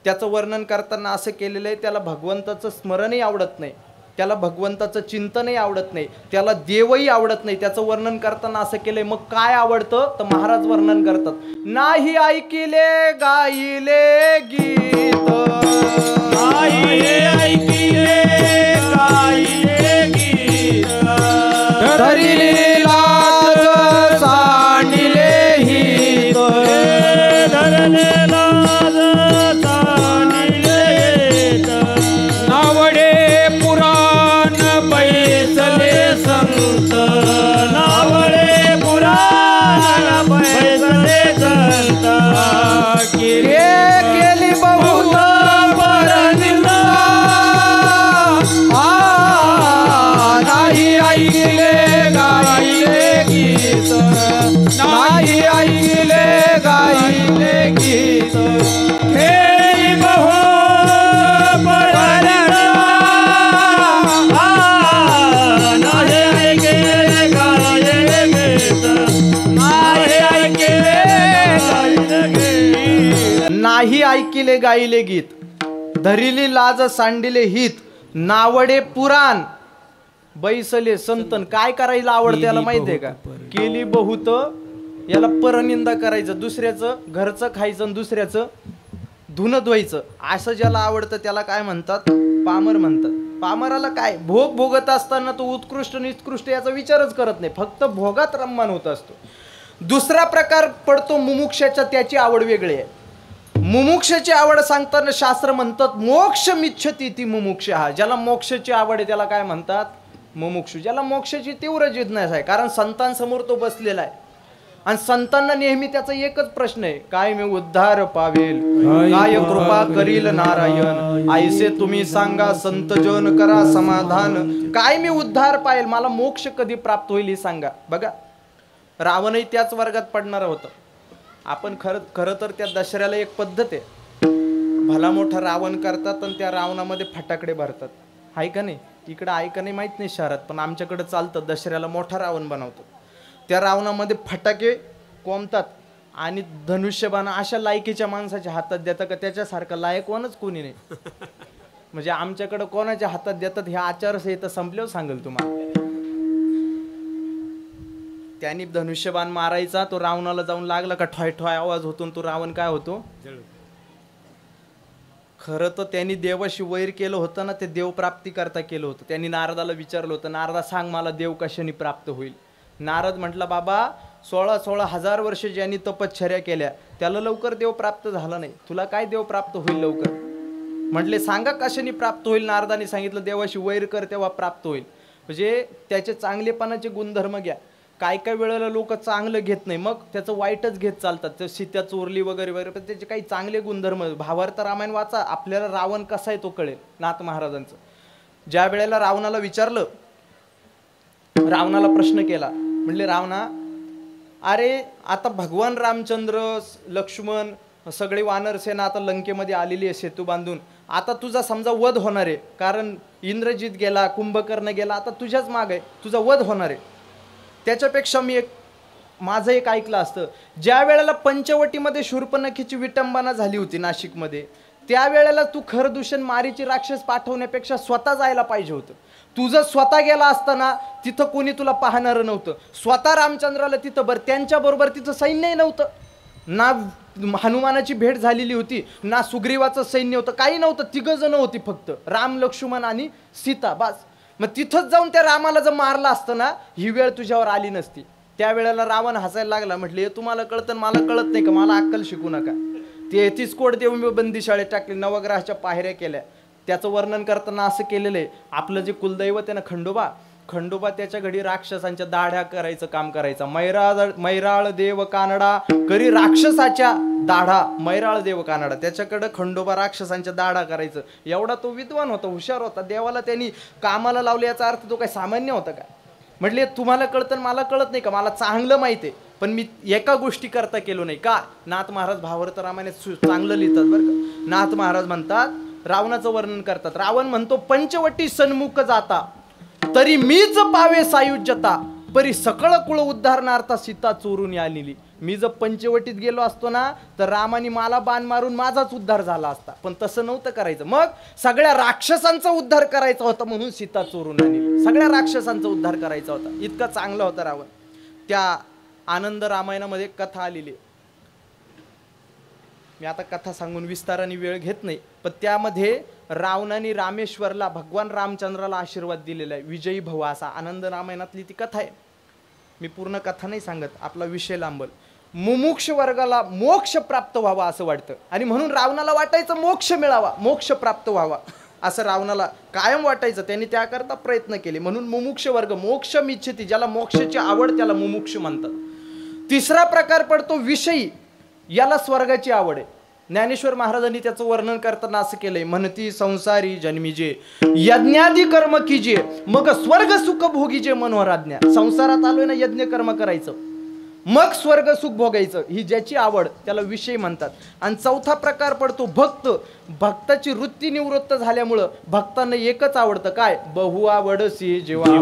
त्याचं वर्णन करताना असं केलेलं आहे, त्याला भगवंताचं स्मरणही आवडत नाही, त्याला भगवंताचं चिंतनही आवडत नाही, त्याला देवही आवडत नाही. त्याचं वर्णन करताना असं केलंय. मग काय आवडतं? तर महाराज वर्णन करतात, नाही ऐकिले गायले गीत, नाही ऐकिले गायले गीत, धरिले लाज सांडिले हित, धरले लाज सांडिले हित, नावडे पुराण बैसले संत, नावडे पुराण बैसले संत, केली बहुत परनिंदा, नाही ऐकले गायले गीत, नाही ऐकले गायले गीत, हे बहु परनिंदा, नाही ऐकले गायले गीत, नाही ऐकले गायले गीत, नाही ऐकिले गायले गीत, धरिली लाज सांडिले हित, नावडे पुराण बैसले संतन. काय करायला आवडतं याला माहितीये का? केली बहुत, याला परनिंदा करायचं, दुसऱ्याचं घरचं खायचं आणि दुसऱ्याचं धुणं धुवायचं, असं ज्याला आवडतं त्याला काय म्हणतात? पामर म्हणतात. पामराला काय? भोग भोगत असताना तो उत्कृष्ट निकृष्ट याचा विचारच करत नाही, फक्त भोगात रम्मान होत असतो. दुसरा प्रकार पडतो मुमुक्षाचा, त्याची आवड वेगळी आहे. मुमुक्षाची आवड सांगताना शास्त्र म्हणतात मोक्ष मिच्छती ती मुमुक्ष. हा ज्याला मोक्षाची आवड आहे त्याला काय म्हणतात? मुमुक्षु. ज्याला मोक्षाची तीव्र जिज्ञासा आहे, कारण संतांसमोर तो बसलेला आहे आणि संतांना नेहमी त्याचा एकच प्रश्न आहे, काय मी उद्धार पावेल, काय कृपा करील नारायण, ऐसे तुम्ही सांगा संतजन करा समाधान, काय मी उद्धार पावेल, मला मोक्ष कधी प्राप्त होईल हे सांगा. बघा रावणही त्याच वर्गात पडणार होतं. आपण खरं तर त्या दसऱ्याला एक पद्धत आहे, भला मोठा रावण करतात आणि त्या रावणामध्ये फटाकडे भरतात, आहे का नाही? इकडं आहे का नाही माहित नाही शहरात, पण आमच्याकडे चालतं. दसऱ्याला मोठा रावण बनवतो, त्या रावणामध्ये फटाके कोंबतात आणि धनुष्यबाण अशा लायकीच्या माणसाच्या हातात देतात का त्याच्यासारखं लायकवानच कोणी नाही. म्हणजे आमच्याकडे कोणाच्या हातात देतात हे आचारसंहिता संपल्यावर सांगेल तुम्हाला. त्यांनी धनुष्यबाण मारायचा, तो रावणाला जाऊन लागला का ठॉय ठॉय आवाज होतो, तो रावण काय होतो. खरं तर त्यांनी देवाशी वैर केलं होतं ना, ते देव प्राप्ती करता केलं होतं. त्यांनी नारदाला विचारलं होतं, नारदा सांग मला देव कशाने प्राप्त होईल. नारद म्हटला, बाबा 16,000 वर्ष ज्यांनी तपश्चर्या केल्या त्याला लवकर देव प्राप्त झाला नाही, तुला काय देव प्राप्त होईल लवकर. म्हटले सांगा कशाने प्राप्त होईल. नारदाने सांगितलं देवाशी वैर कर तेव्हा प्राप्त होईल. म्हणजे त्याचे चांगलेपणाचे गुणधर्म घ्या. काय काय वेळेला लोक चांगलं घेत नाही, मग त्याचं वाईटच घेत चालतात. ते सीता चोरली वगैरे वगैरे, पण त्याचे काही चांगले गुणधर्म. भावार्थ रामायण वाचा, आपल्याला रावण कसा आहे तो कळेल. नाथ महाराजांचं ज्या वेळेला रावणाला विचारलं, रावणाला प्रश्न केला, म्हणले रावणा अरे आता भगवान रामचंद्र लक्ष्मण सगळे वानर सेना आता लंकेमध्ये आलेली आहे सेतू बांधून, आता तुझा समजा वध होणार आहे, कारण इंद्रजित गेला, कुंभकर्ण गेला, आता तुझ्याच माग आहे, तुझा वध होणार आहे. त्याच्यापेक्षा मी माझं एक ऐकलं असतं, ज्या वेळेला पंचवटीमध्ये शूर्पणखीची विटंबना झाली होती नाशिकमध्ये, त्यावेळेला तू खरदूषण मारीची राक्षस पाठवण्यापेक्षा स्वतः जायला पाहिजे होतं. तुझं स्वतः गेला असताना तिथं कोणी तुला पाहणारं नव्हतं. स्वतः रामचंद्राला तिथं त्यांच्याबरोबर तिथं सैन्यही नव्हतं, ना हनुमानाची भेट झालेली होती, ना सुग्रीवाचं सैन्य होतं, काही नव्हतं. 3 जण होती फक्त, राम लक्ष्मण आणि सीता, बस. मग तिथंच जाऊन त्या रामाला जर मारलं असतं ना, ही वेळ तुझ्यावर आली नसती. त्यावेळेला रावण हसायला लागला, म्हटले तुम्हाला कळतं मला कळत नाही का, मला अक्कल शिकू नका. 33 कोट देऊन बंदीशाळेत टाकले, नवग्रहाच्या पायऱ्या केल्या. त्याचं वर्णन करताना असं केलेलं आहे, आपलं जे कुलदैवत आहे ना खंडोबा त्याच्या घडी राक्षसांच्या दाढ्या करायचं काम करायचा. मैराळ देव कानडा करी राक्षसाच्या दाढा, मैराळ देव कानडा, त्याच्याकडं खंडोबा राक्षसांच्या दाढा करायचं. एवढा तो विद्वान होता, हुशार होता. देवाला त्यांनी कामाला लावले, याचा अर्थ तो काय सामान्य होता का. म्हटले तुम्हाला कळतं मला कळत नाही का, मला चांगलं माहिती आहे, पण मी एका गोष्टी करता केलो नाही का. नाथ महाराज भावार्थ रामायणात चांगलं लिहितात बरं का. नाथ महाराज म्हणतात, रावणाचं वर्णन करतात. रावण म्हणतो, पंचवटी सन्मुख जाता तरी मीच पावे सायुज्यता, परी सकळ कुळ उद्धारणार्थ सीता चोरून आलेली. मी जर पंचवटीत गेलो असतो ना, तर रामाने मला बाण मारून माझाच उद्धार झाला असता, पण तसं नव्हतं करायचं. मग सगळ्या राक्षसांचा उद्धार करायचा होता म्हणून सीता चोरून आणली. सगळ्या राक्षसांचा उद्धार करायचा होता, इतका चांगला होता रावण. त्या आनंद रामायणामध्ये कथा आलेली. मी आता कथा सांगून विस्ताराने वेळ घेत नाही, पण त्यामध्ये रावणाने रामेश्वरला भगवान रामचंद्राला आशीर्वाद दिलेला आहे, विजयी भव असा. आनंद रामायणातली ती कथा आहे. मी पूर्ण कथा नाही सांगत, आपला विषय लांबल. मुमुक्ष वर्गाला मोक्ष प्राप्त व्हावा असं वाटतं, आणि म्हणून रावणाला वाटायचं मोक्ष मिळावा, मोक्ष प्राप्त व्हावा असं रावणाला कायम वाटायचं. त्यांनी त्याकरता प्रयत्न केले. म्हणून मुमुक्ष वर्ग, मोक्षम इच्छिती, ज्याला मोक्षाची आवड त्याला मुमुक्ष म्हणतात. तिसरा प्रकार पडतो विषयी, याला स्वर्गाची आवड आहे. ज्ञानेश्वर महाराजांनी त्याचं वर्णन करताना असं केलंय, म्हणती संसारी जन्मीजे यज्ञादी कर्म कीजे, मग स्वर्ग सुख भोगीजे मनोहराज्ञा. संसारात आलोय ना, यज्ञ कर्म करायचं, मग स्वर्ग सुख भोगायचं, ही ज्याची आवड त्याला विषय म्हणतात. आणि चौथा प्रकार पडतो भक्त. भक्ताची वृत्ती निवृत्त झाल्यामुळं भक्तांना एकच आवडतं, काय, बहु आवडसी जेव्हा,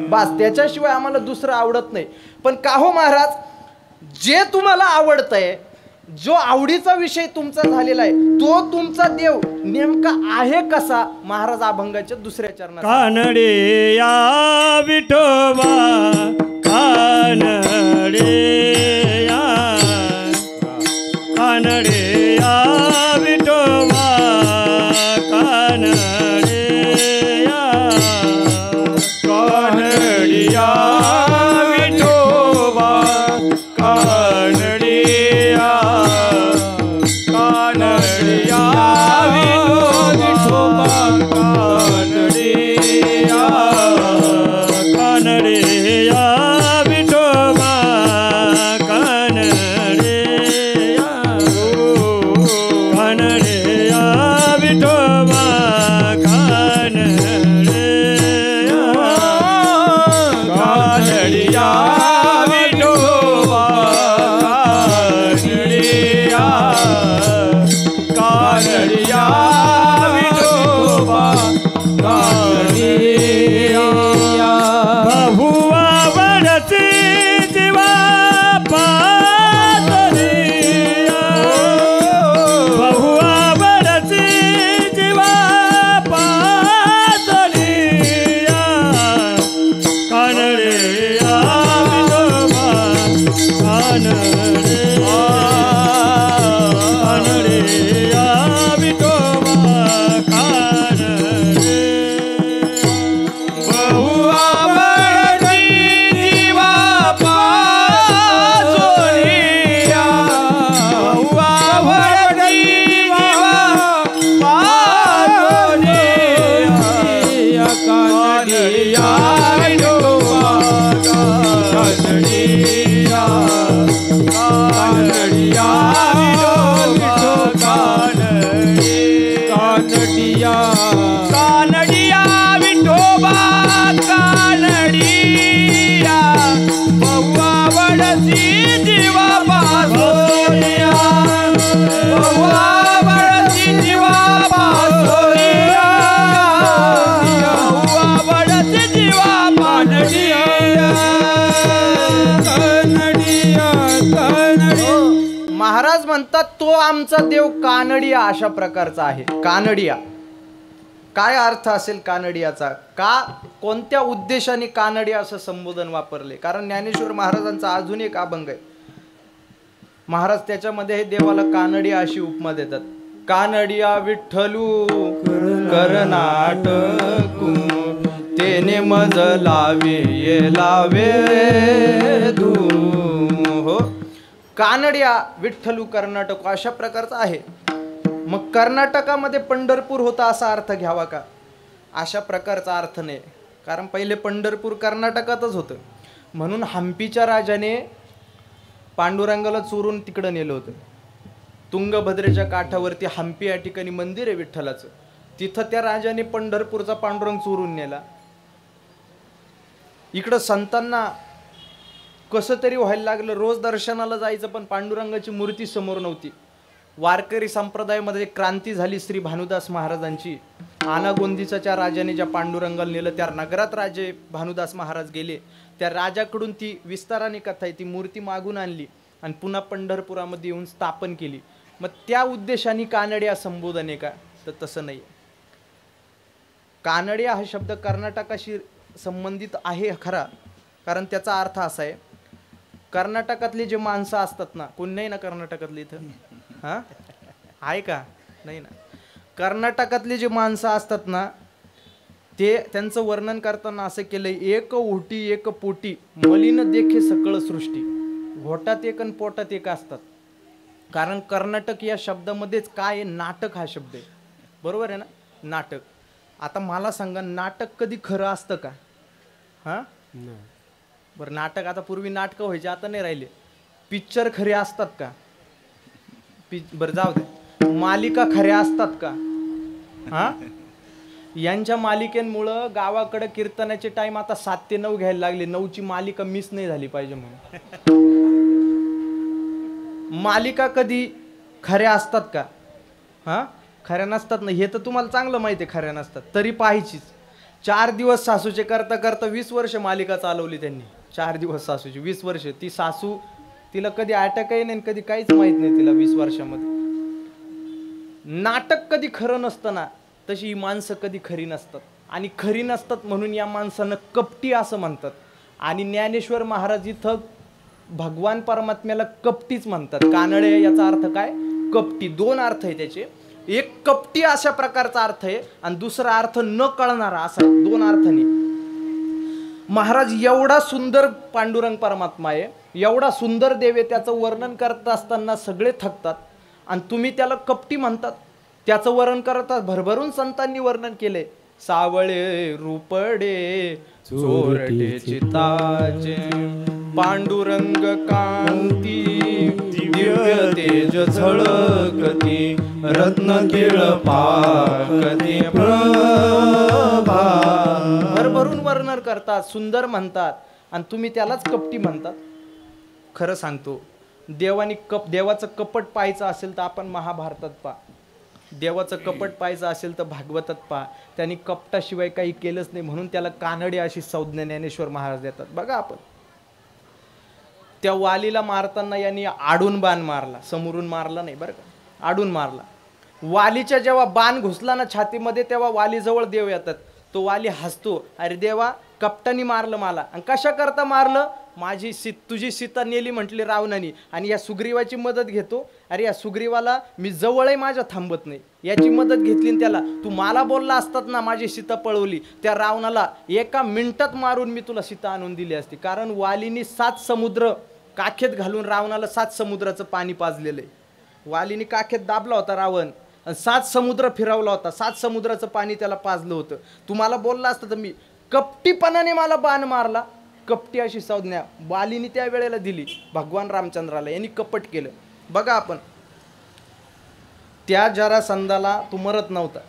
बस, त्याच्याशिवाय आम्हाला दुसरं आवडत नाही. पण का हो महाराज, जे तुम्हाला आवडतंय, जो आवडीचा विषय तुमचा झालेला आहे, तो तुमचा देव नेमका आहे कसा. महाराज अभंगाच्या दुसऱ्या चरणात, कानडे या विठोबा, कानडे या, कानडे या विठोबा, कानडे या, कानडे या विठोबा, कानडे या, कानडे या विठोबा, कानडे या, कानडे या विठोबा, कानडे या. कानडिया विठोबा कानडिया कानडिया विठोबा कानडिया बव्वा बडसी जीवा पासोरिया बव्वा बडसी जीवा पासोरिया बव्वा बडसी जीवा कानडिया कानडिया कानडिया महाराज म्हणतात तो आमचा देव कानडिया अशा प्रकारचा आहे. कानडिया काय अर्थ असेल कानडियाचा? का कोणत्या उद्देशाने कानडिया असं संबोधन वापरले? कारण ज्ञानेश्वर महाराजांचा अजून एक अभंग आहे. महाराज त्याच्यामध्ये हे देवाला कानडिया अशी उपमा देतात. कानडिया विठ्ठलू कर्नाटकू तेने मज लावे ये लावे धू. हो, कानडिया विठ्ठलू कर्नाटक अशा प्रकारचा आहे. मग कर्नाटकामध्ये पंढरपूर होता असा अर्थ घ्यावा का? अशा प्रकारचा अर्थ नाही. कारण पहिले पंढरपूर कर्नाटकातच होतं. म्हणून हम्पीच्या राजाने पांडुरंगाला चोरून तिकडं नेलं होतं. तुंगभद्रेच्या काठावरती हम्पी या ठिकाणी मंदिर आहे विठ्ठलाचं. तिथं त्या राजाने पंढरपूरचा पांडुरंग चोरून नेला. इकडं संतांना कसं तरी व्हायला लागलं. रोज दर्शनाला जायचं पण पांडुरंगाची मूर्ती समोर नव्हती. वारकरी संप्रदायामध्ये क्रांती झाली श्री भानुदास महाराजांची. आनागोंदीच्या राजाने ज्या पांडुरंगाला नेलं त्या नगरात राजे भानुदास महाराज गेले. त्या राजाकडून ती विस्ताराने कथा आहे ती मूर्ती मागून आणली आणि पुन्हा पंढरपुरामध्ये येऊन स्थापन केली. मग त्या उद्देशाने कानडिया संबोधन आहे का? तर तसं नाही. कानडिया हा शब्द कर्नाटकाशी संबंधित आहे खरा. कारण त्याचा अर्थ असा आहे, कर्नाटकातली जे माणसं असतात ना, कोण नाही ना कर्नाटकातली इथं? हां आहे का? नाही ना. कर्नाटकातली जे माणसं असतात ना ते त्यांचं वर्णन करताना असं केलंय, एक ओटी एक पोटी मलिन देखे सकळ सृष्टी. घोटात एक आणि पोटात एक असतात. कारण कर्नाटक या शब्दामध्येच काय आहे? नाटक हा शब्द आहे. बरोबर आहे ना? नाटक. आता मला सांगा, नाटक कधी खरं असतं का? हां बरं, नाटक आता पूर्वी नाटकं व्हायचे, आता नाही राहिले. पिक्चर खरे असतात का? बरं जाऊ दे. मालिका खऱ्या असतात का? हां यांच्या मालिकेमुळं गावाकडे कीर्तनाचे टाइम आता 7 ते 9 घ्यायला लागले. 9ची मालिका मिस नाही झाली पाहिजे म्हणून. मालिका कधी खऱ्या असतात का? हां खऱ्या नसतात ना. हे तर तुम्हाला चांगलं माहिती आहे खऱ्या नसतात, तरी पाहायचीच. 4 दिवस सासूचे करता करता 20 वर्ष मालिका चालवली त्यांनी. 4 दिवस सासूची 20 वर्ष. ती सासू तिला कधी अटॅकही नाही, कधी काहीच माहित नाही तिला 20 वर्षामध्ये. नाटक कधी खरं नसतं ना, तशी ही माणसं कधी खरी नसतात. आणि खरी नसतात म्हणून या माणसानं कपटी असं म्हणतात. आणि ज्ञानेश्वर महाराज इथं भगवान परमात्म्याला कपटीच म्हणतात. कानडे याचा अर्थ काय? कपटी. 2 अर्थ आहे त्याचे. एक कपटी अशा प्रकारचा अर्थ आहे आणि दुसरा अर्थ न कळणारा असा. 2 अर्थाने महाराज एवढा सुंदर पांडुरंग परमात्मा आहे, एवढा सुंदर देव आहे, त्याचं वर्णन करत असताना सगळे थकतात आणि तुम्ही त्याला कपटी म्हणतात. त्याचं वर्णन करतात भरभरून संतांनी वर्णन केले. सावळे रूपडे चोरटे चिताचे पांडुरंग कांती दिव्य तेज झळकती रत्न केळ पाकती प्रभा. भरभरून वर्णन करतात, सुंदर म्हणतात आणि तुम्ही त्यालाच कपटी म्हणतात. खरं सांगतो, देवाचं कपट पाहायचं असेल तर आपण महाभारतात पहा. देवाचं कपट पाहायचं असेल तर भागवतात पहा. त्यांनी कपटाशिवाय काही केलंच नाही म्हणून त्याला कानडी अशी संज्ञा ज्ञानेश्वर महाराज देतात. बघा आपण त्या वालीला मारताना यांनी आडून बाण मारला, समोरून मारला नाही बरं का, आडून मारला. वालीच्या जेव्हा बाण घुसला ना छातीमध्ये तेव्हा वालीजवळ देव येतात. तो वाली हसतो, अरे देवा कपटानी मारलं मला. आणि कशा करता मारलं? तुझी सीता नेली म्हटली रावणाने आणि या सुग्रीवाची मदत घेतो. अरे या सुग्रीवाला मी जवळही माझ्या थांबत नाही, याची मदत घेतली आणि त्याला तू मला बोलला असतात ना माझी सीता पळवली, त्या रावणाला 1 मिनिटात मारून मी तुला सीता आणून दिली असती. कारण वालीनी 7 समुद्र काखेत घालून रावणाला 7 समुद्राचं पाणी पाजलेलं आहे. वालीनी काखेत दाबला होता रावण आणि 7 समुद्र फिरवला होता, 7 समुद्राचं पाणी त्याला पाजलं होतं. तुम्हाला बोलला असतं तर मी कपटीपणाने मला बाण मारला. कपटी अशी संज्ञा वालीनी त्या वेळेला दिली भगवान रामचंद्राला. यांनी कपट केलं. बघा आपण त्या जरासंधाला तो मरत नव्हता,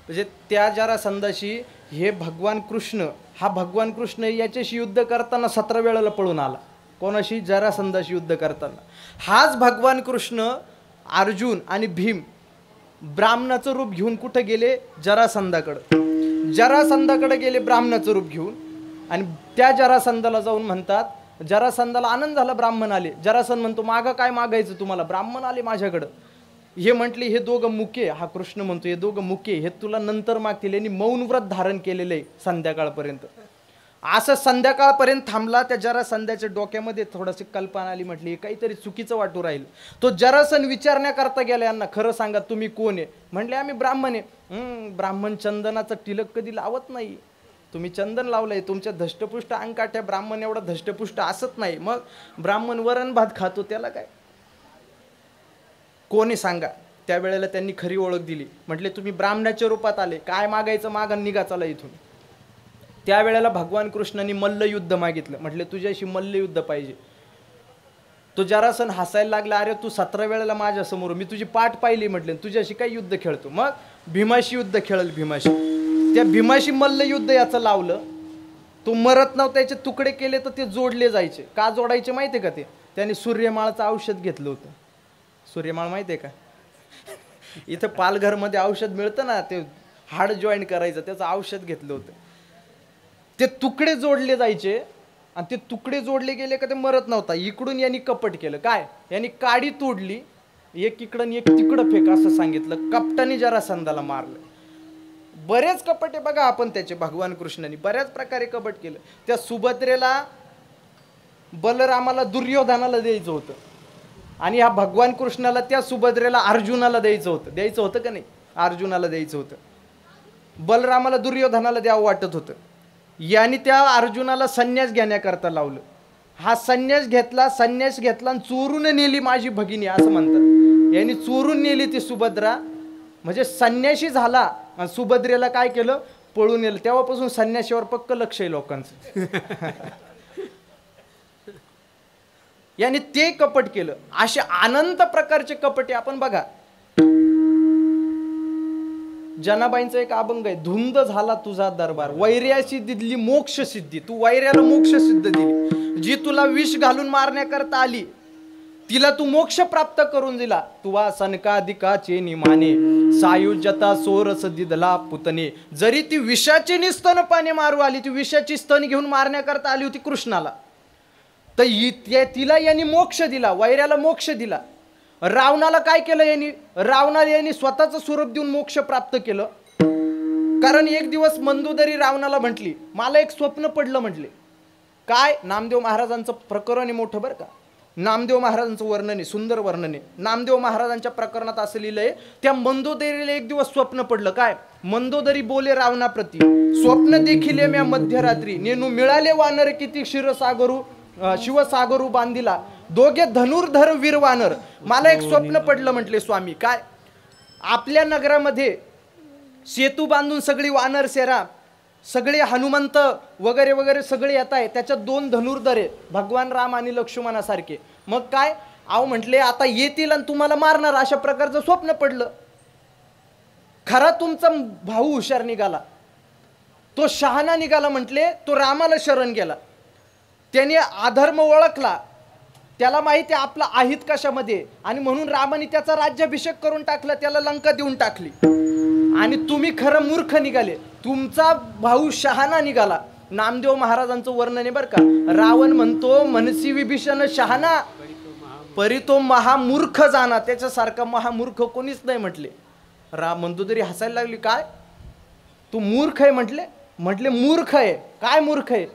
म्हणजे त्या जरासंधाशी हे भगवान कृष्ण, हा भगवान कृष्ण याच्याशी युद्ध करताना 17 वेळेला पळून आला. कोणाशी? जरासंधाशी युद्ध करताना. हाच भगवान कृष्ण अर्जुन आणि भीम ब्राह्मणाचं रूप घेऊन कुठं गेले? जरासंधाकडं. जरासंधाकडे गेले ब्राह्मणाचं रूप घेऊन, आणि त्या जरासंधाला जाऊन म्हणतात, जरासंधाला आनंद झाला ब्राह्मण आले. जरासंध म्हणतो मागं काय मागायचं तुम्हाला? ब्राह्मण आले माझ्याकडं. हे म्हटले हे दोघं मुके, हा कृष्ण म्हणतो हे दोघं मुके, हे तुला नंतर मागतील. यांनी मौन व्रत धारण केलेलं आहे संध्याकाळपर्यंत. असं संध्याकाळपर्यंत थांबला. त्या जरासंधाच्या डोक्यामध्ये थोडीशी कल्पना आली, म्हटली काहीतरी चुकीचं वाटू राहील. तो जरासंध विचारण्याकरता गेला, यांना खरं सांगा तुम्ही कोण आहे? म्हणले आम्ही ब्राह्मण आहे. ब्राह्मण चंदनाचा टिलक कधी लावत नाही, तुम्ही चंदन लावलंय, तुमच्या धष्टपुष्ट अंगकाठ्या, ब्राह्मण एवढा धष्टपुष्ट असत नाही. मग ब्राह्मण वरण भात खातो, त्याला काय? कोणी सांगा. त्यावेळेला त्यांनी खरी ओळख दिली. म्हटले तुम्ही ब्राह्मणाच्या रूपात आले, काय मागायचं मागा, निघा चला इथून. त्यावेळेला भगवान कृष्णाने मल्लयुद्ध मागितलं. म्हटले तुझ्याशी मल्लयुद्ध पाहिजे. तो जरासंध हसायला लागला, अरे तू 17 वेळेला माझ्यासमोर, मी तुझी पाठ पाहिली, म्हटले तुझ्याशी काय युद्ध खेळतो? मग भीमाशी युद्ध खेळल. भीमाशी, त्या भीमाशी मल्लयुद्ध याचं लावलं. तो मरत नव्हता, त्याचे तुकडे केले तर ते जोडले जायचे. का जोडायचे माहिती आहे का? त्याने सूर्यमाळाचं औषध घेतलं होतं. सूर्यमाळ माहिती आहे का? इथं पालघरमध्ये औषध मिळतं ना, ते हाड जॉईन करायचं, त्याचं औषध घेतलं होतं. ते तुकडे जोडले जायचे, आणि ते तुकडे जोडले गेले का ते मरत नव्हता. इकडून यांनी कपट केलं. काय? यांनी काडी तोडली, एक इकडं एक तिकडं फेक असं सांगितलं. कपटाने जरासंधाला मारलं. बरेच कपट आहे बघा आपण त्याचे. भगवान कृष्णाने बऱ्याच प्रकारे कपट केलं. त्या सुभद्रेला बलरामाला दुर्योधनाला द्यायचं होतं, आणि ह्या भगवान कृष्णाला त्या सुभद्रेला अर्जुनाला द्यायचं होतं. द्यायचं होतं का नाही? अर्जुनाला द्यायचं होतं. बलरामाला दुर्योधनाला द्यावं वाटत होतं. यांनी त्या अर्जुनाला संन्यास घेण्याकरता लावलं. हा संन्यास घेतला आणि चोरून नेली माझी भगिनी, असं म्हणतात. यांनी चोरून नेली ती सुभद्रा, म्हणजे संन्याशी झाला. आणि सुभद्रेला काय केलं? पळून नेलं. तेव्हापासून संन्याशीवर पक्क लक्ष आहे लोकांचं. यांनी ते कपट केलं. असे अनंत प्रकारचे कपटे आपण बघा. जनाबाईंचा एक अभंग आहे, धुंद झाला तुझा दरबार, वैर्याशी दिली मोक्ष सिद्धी. तू वैर्याला मोक्ष सिद्ध दिली. जी तुला विष घालून मारण्याकरता आली, तिला तू मोक्ष प्राप्त करून दिला. तुवा सनकाधिकाचे निमाने, सायुज्यता सोरस दिदला पुतने. जरी ती विषाची स्तन पाने मारू आली, ती विषाची स्तन घेऊन मारण्याकरता आली होती कृष्णाला, तर तिला यांनी मोक्ष दिला, वैर्याला मोक्ष दिला. रावणाला काय केलं यांनी? रावणाला यांनी स्वतःचं स्वरूप देऊन मोक्ष प्राप्त केलं. कारण एक दिवस मंदोदरी रावणाला म्हटली, मला एक स्वप्न पडलं. म्हटले काय? नामदेव महाराजांचं प्रकरण आहे मोठं बरं का. नामदेव महाराजांचं वर्णन आहे, सुंदर वर्णन आहे. नामदेव महाराजांच्या प्रकरणात असं लिहिलंय, त्या मंदोदरीला एक दिवस स्वप्न पडलं. काय? मंदोदरी बोले रावणाप्रती, स्वप्न देखील म्या मध्यरात्री, नेनू मिळाले वानर किती क्षीरसागरू शिवसागरू बांधिला, दोघे धनुर्धर वीर वानर. मला एक स्वप्न पडलं. म्हटले स्वामी काय? आपल्या नगरामध्ये सेतू बांधून सगळी वानर सेरा, सगळे हनुमंत वगैरे वगैरे सगळे येत आहे. त्याच्यात 2 धनुर्धर आहे, भगवान राम आणि लक्ष्मणासारखे. मग काय? अहो म्हटले आता येतील आणि तुम्हाला मारणार, अशा प्रकारचं स्वप्न पडलं. खरा तुमचा भाऊ हुशार निघाला, तो शहाणा निघाला. म्हटले तो रामाला शरण गेला, त्याने अधर्म ओळखला, त्याला माहिती आहे आपला अहित कशामध्ये, आणि म्हणून रामाने त्याचा राज्याभिषेक करून टाकला, त्याला लंका देऊन टाकली. आणि तुम्ही खरं मूर्ख निघाले, तुमचा भाऊ शहाणा निघाला. नामदेव महाराजांचं वर्णन आहे बरं का. रावण म्हणतो मनसी विभीषण शहाणा, परी तो महामूर्ख जाना. त्याच्यासारखा महामूर्ख कोणीच नाही म्हटले. मंदोदरी हसायला लागली. काय तू मूर्ख आहे? म्हटले मूर्ख आहे. काय मूर्ख आहे?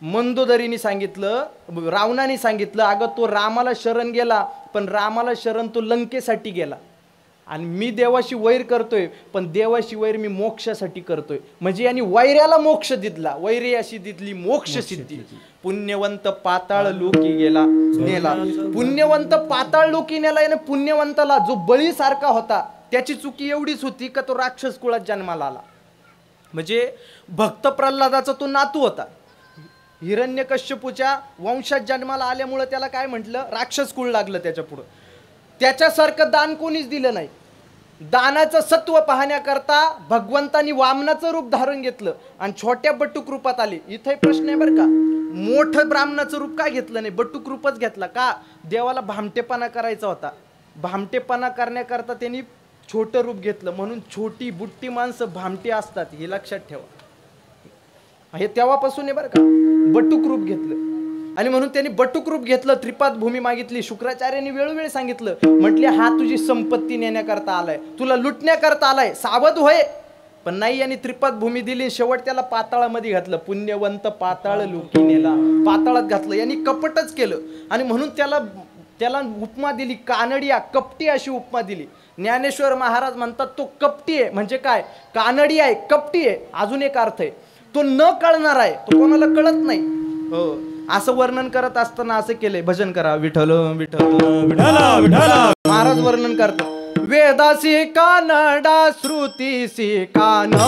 मंदोदरीने सांगितलं, रावणाने सांगितलं, अगं तो रामाला शरण गेला, पण रामाला शरण तो लंकेसाठी गेला, आणि मी देवाशी वैर करतोय, पण देवाशी वैर मी मोक्षासाठी करतोय. म्हणजे यांनी वैर्याला मोक्ष दिला, वैर्याशी दिली मोक्ष सिद्धी. पुण्यवंत पाताळ लोकी गेला नेला, पुण्यवंत पाताळ लोकी नेला. याने पुण्यवंताला, जो बळी सारखा होता, त्याची चुकी एवढीच होती का तो राक्षस कुळात जन्माला आला. म्हणजे भक्त प्रल्हादाचा तो नातू होता. हिरण्यकश्यपूच्या वंशात जन्माला आल्यामुळं त्याला काय म्हटलं, राक्षस कुळ लागलं त्याच्या पुढं. त्याच्यासारखं दान कोणीच दिलं नाही. दानाचं सत्व पाहण्याकरता भगवंतानी वामनाचं रूप धारण घेतलं आणि छोट्या बटूक रूपात आले. इथे प्रश्न आहे बरं का, मोठं ब्राह्मणाचं रूप काय घेतलं नाही, बटूक रूपच घेतला का? देवाला भामटेपणा करायचा होता. भामटेपणा करण्याकरता त्यांनी छोटं रूप घेतलं. म्हणून छोटी बुट्टी माणसं भामटी असतात, हे लक्षात ठेवा. हे तेव्हापासून आहे बरं का, बटूक रूप घेतलं. आणि म्हणून त्यांनी बटूक रूप घेतलं, त्रिपाद भूमी मागितली. शुक्राचार्यांनी वेळोवेळी सांगितलं, म्हटले हा तुझी संपत्ती नेण्याकरता आलाय, तुला लुटण्याकरता आलाय, सावध होय. पण नाही, यांनी त्रिपाद भूमी दिली. शेवट त्याला पाताळामध्ये घातलं. पुण्यवंत पाताळ लोकी नेला, पाताळात घातलं. यांनी कपटच केलं आणि म्हणून त्याला उपमा दिली, कानडिया, कपटी अशी उपमा दिली. ज्ञानेश्वर महाराज म्हणतात तो कपटी आहे. म्हणजे काय, कानडी आहे, कपटी आहे. अजून एक अर्थ आहे, तो न कळणार आहे, तो कोणाला कळत नाही. हो, असं वर्णन करत असताना असं केलंय, भजन करा विठ्ठल विठ्ठल विठ्ठल विठ्ठल. महाराज वर्णन करतात, वेदासी कानडा श्रुतीसी कानडा,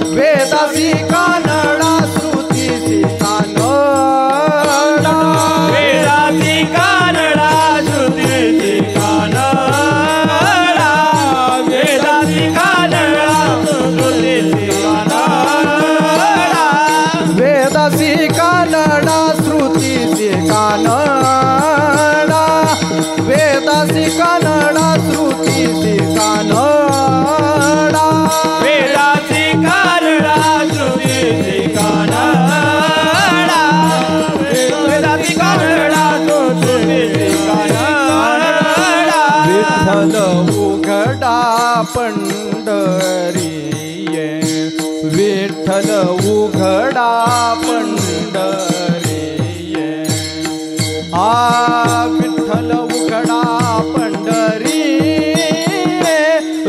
वेदासी कानडा श्रुतीसी कानडा, वेदासी कानडा श्रुतीसी कानडा, वेदासी कानडा श्रुतीसी कानडा, वेदासी कानडा श्रुतीसी कानडा, वेदासी कानडा श्रुतीसी कानडा, वेदासी कानडा श्रुतीसी कानडा, वेदासी कानडा श्रुतीसी कानडा. विठ्ठल उघडा पंढरी, विठ्ठल उघडा पंढरी, विठ्ठल उघडा पंढरी,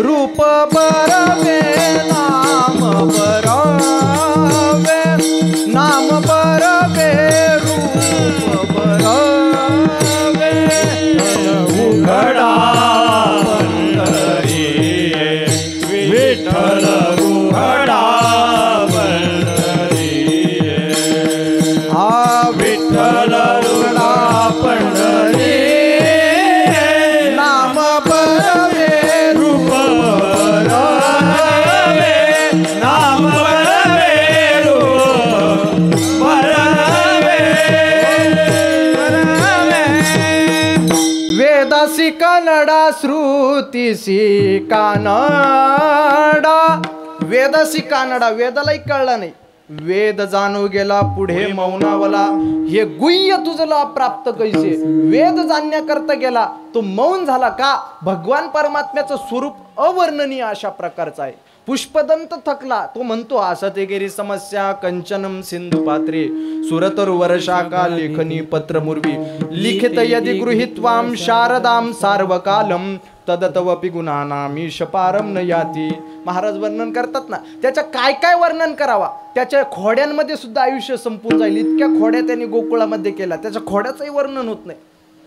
रूप बरवे नाम बरवे, नाम बरवे रूप बरवे, उघडा पंढरी, विठ्ठल उघडा पंढरी, विठ्ठल उघडा पंढरी, नाम बरवे रूप बरवे, नाम बरवे रूप बरवे, वेदासी कानडा श्रुतीसी कानडा. वेदासी कानडा, वेदालाही कळला नाही, वेद जाणू गेला पुढे मौनावला, हे गुह्य तुझला प्राप्त कैसे. वेद जाणण्याकरता गेला, तो मौन झाला का? भगवान परमात्म्याचं स्वरूप अवर्णनीय अशा प्रकारचं आहे. पुष्पदंत थकला, तो म्हणतो असते गेरी समस्या कंचनम सिंधू पात्रे, सुरतरु वर्षाका लेखनी पत्र मुर्वी, लिखित यदि गृहीत्वाम शारदाम सार्वकालम, तदतवपि गुणानामीश पारम न याती. महाराज वर्णन करतात ना, त्याच्या काय काय वर्णन करावा. त्याच्या खोड्यांमध्ये सुद्धा आयुष्य संपून जाईल, इतक्या खोड्या त्यांनी गोकुळामध्ये केल्या, त्याच्या खोड्याचंही वर्णन होत नाही.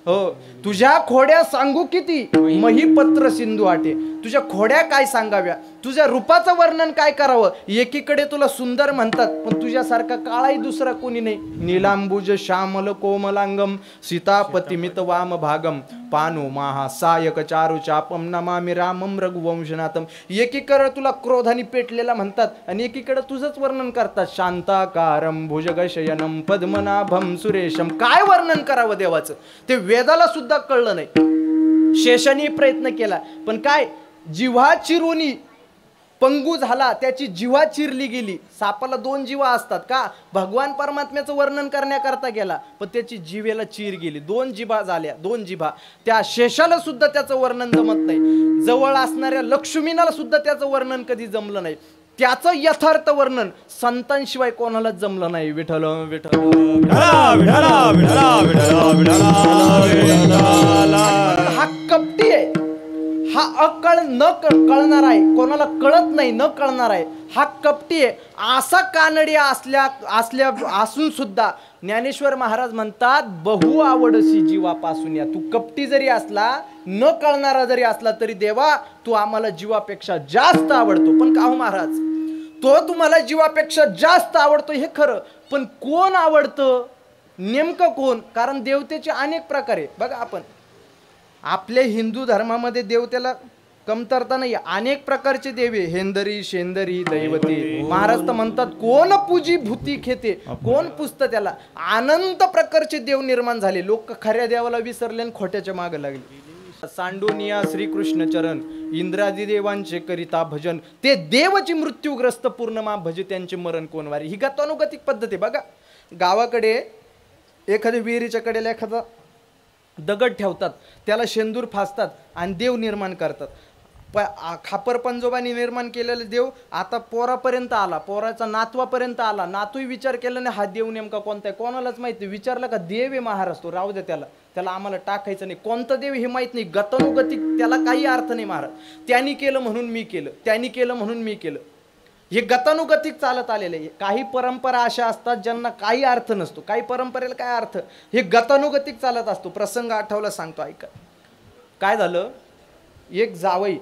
हो, तुझ्या खोड्या सांगू किती, महीपत्र सिंधू आटे. तुझ्या खोड्या काय सांगाव्या, तुझ्या रूपाचं वर्णन काय करावं. एकीकडे तुला सुंदर म्हणतात, पण तुझ्यासारखा काळाही दुसरा कोणी नाही. नीलांबुज श्यामल कोमलांगम, सीतापतिमित वाम भागम, पानु महा सायक चारु चापम, नमामि रामम रघुवंशनाथम. एकीकडे तुला क्रोधाने पेटलेला म्हणतात आणि एकीकडे तुझंच वर्णन करतात, शांताकारम भुजगशयनम पद्मनाभम सुरेशम. काय वर्णन करावं देवाचं, ते वेदाला सुद्धा कळलं नाही. शेषाने प्रयत्न केला, पण काय, जिव्हा चिरुनी पंगू झाला, त्याची जिव्हा चिरली गेली. सापाला दोन जिव्हा असतात का, भगवान परमात्म्याचं वर्णन करण्याकरता गेला, पण त्याची जिभेला चीर गेली, दोन जिभा झाल्या, दोन जिभा. त्या शेषाला सुद्धा त्याचं वर्णन जमत नाही. जवळ असणाऱ्या लक्ष्मीनाला सुद्धा त्याचं वर्णन कधी जमलं नाही. त्याचं यथार्थ वर्णन संतांशिवाय कोणालाच जमलं नाही. विठ्ठल विठ्ठल हा कपटी आहे, हा अकळ न कळणार आहे, कोणाला कळत नाही, न कळणार आहे. हा कपटी आहे. असा कानडिया असून सुद्धा ज्ञानेश्वर महाराज म्हणतात, बहु आवडसी जीवापासून या. तू कपटी जरी असला, न कळणारा जरी असला, तरी देवा तू आम्हाला जीवापेक्षा जास्त आवडतो. पण का हो महाराज, तो तुम्हाला जीवापेक्षा जास्त आवडतो हे खरं, पण कोण आवडतं नेमकं कोण? कारण देवतेचे अनेक प्रकार आहे बघा. आपण आपल्या हिंदू धर्मामध्ये देवतेला कमतरता नाही, अनेक प्रकारचे देव आहे. हेंदरी, शेंदरी, दैवते. महाराज तर म्हणतात कोण पूजी भूती खेते, कोण पुजतं त्याला. अनंत प्रकारचे देव निर्माण झाले. लोक खऱ्या देवाला विसरले आणि खोट्याच्या मागे लागले. सांडूनिया श्रीकृष्ण चरण, इंद्रादी देवांचे करिता भजन, ते देवची मृत्यूग्रस्त पूर्णमा भजे त्यांचे मरण कोणवारी. ही गतानुगतिक पद्धत आहे बघा. गावाकडे एखाद्या विहिरीच्या कडेला एखादा दगड ठेवतात, त्याला शेंदूर फासतात आणि देव निर्माण करतात. खापर पंजोबांनी निर्माण केलेला देव आता पोरापर्यंत आला, पोराचा नातवापर्यंत आला. नातूही विचार केला नाही हा देव नेमका कोणता आहे, कोणालाच माहिती. विचारलं का देव आहे महाराज, तो राहू द्या त्याला आम्हाला टाकायचं नाही. कोणता देव हे माहित नाही. गतानुगतिक त्याला काही अर्थ नाही महाराज. त्यांनी केलं म्हणून मी केलं, त्यांनी केलं म्हणून मी केलं, हे गतानुगतिक चालत आलेलं आहे. काही परंपरा अशा असतात ज्यांना काही अर्थ नसतो. काही परंपरेला काय अर्थ, हे गतानुगतिक चालत असतो. प्रसंग आठवला सांगतो ऐका. काय झालं, एक जावई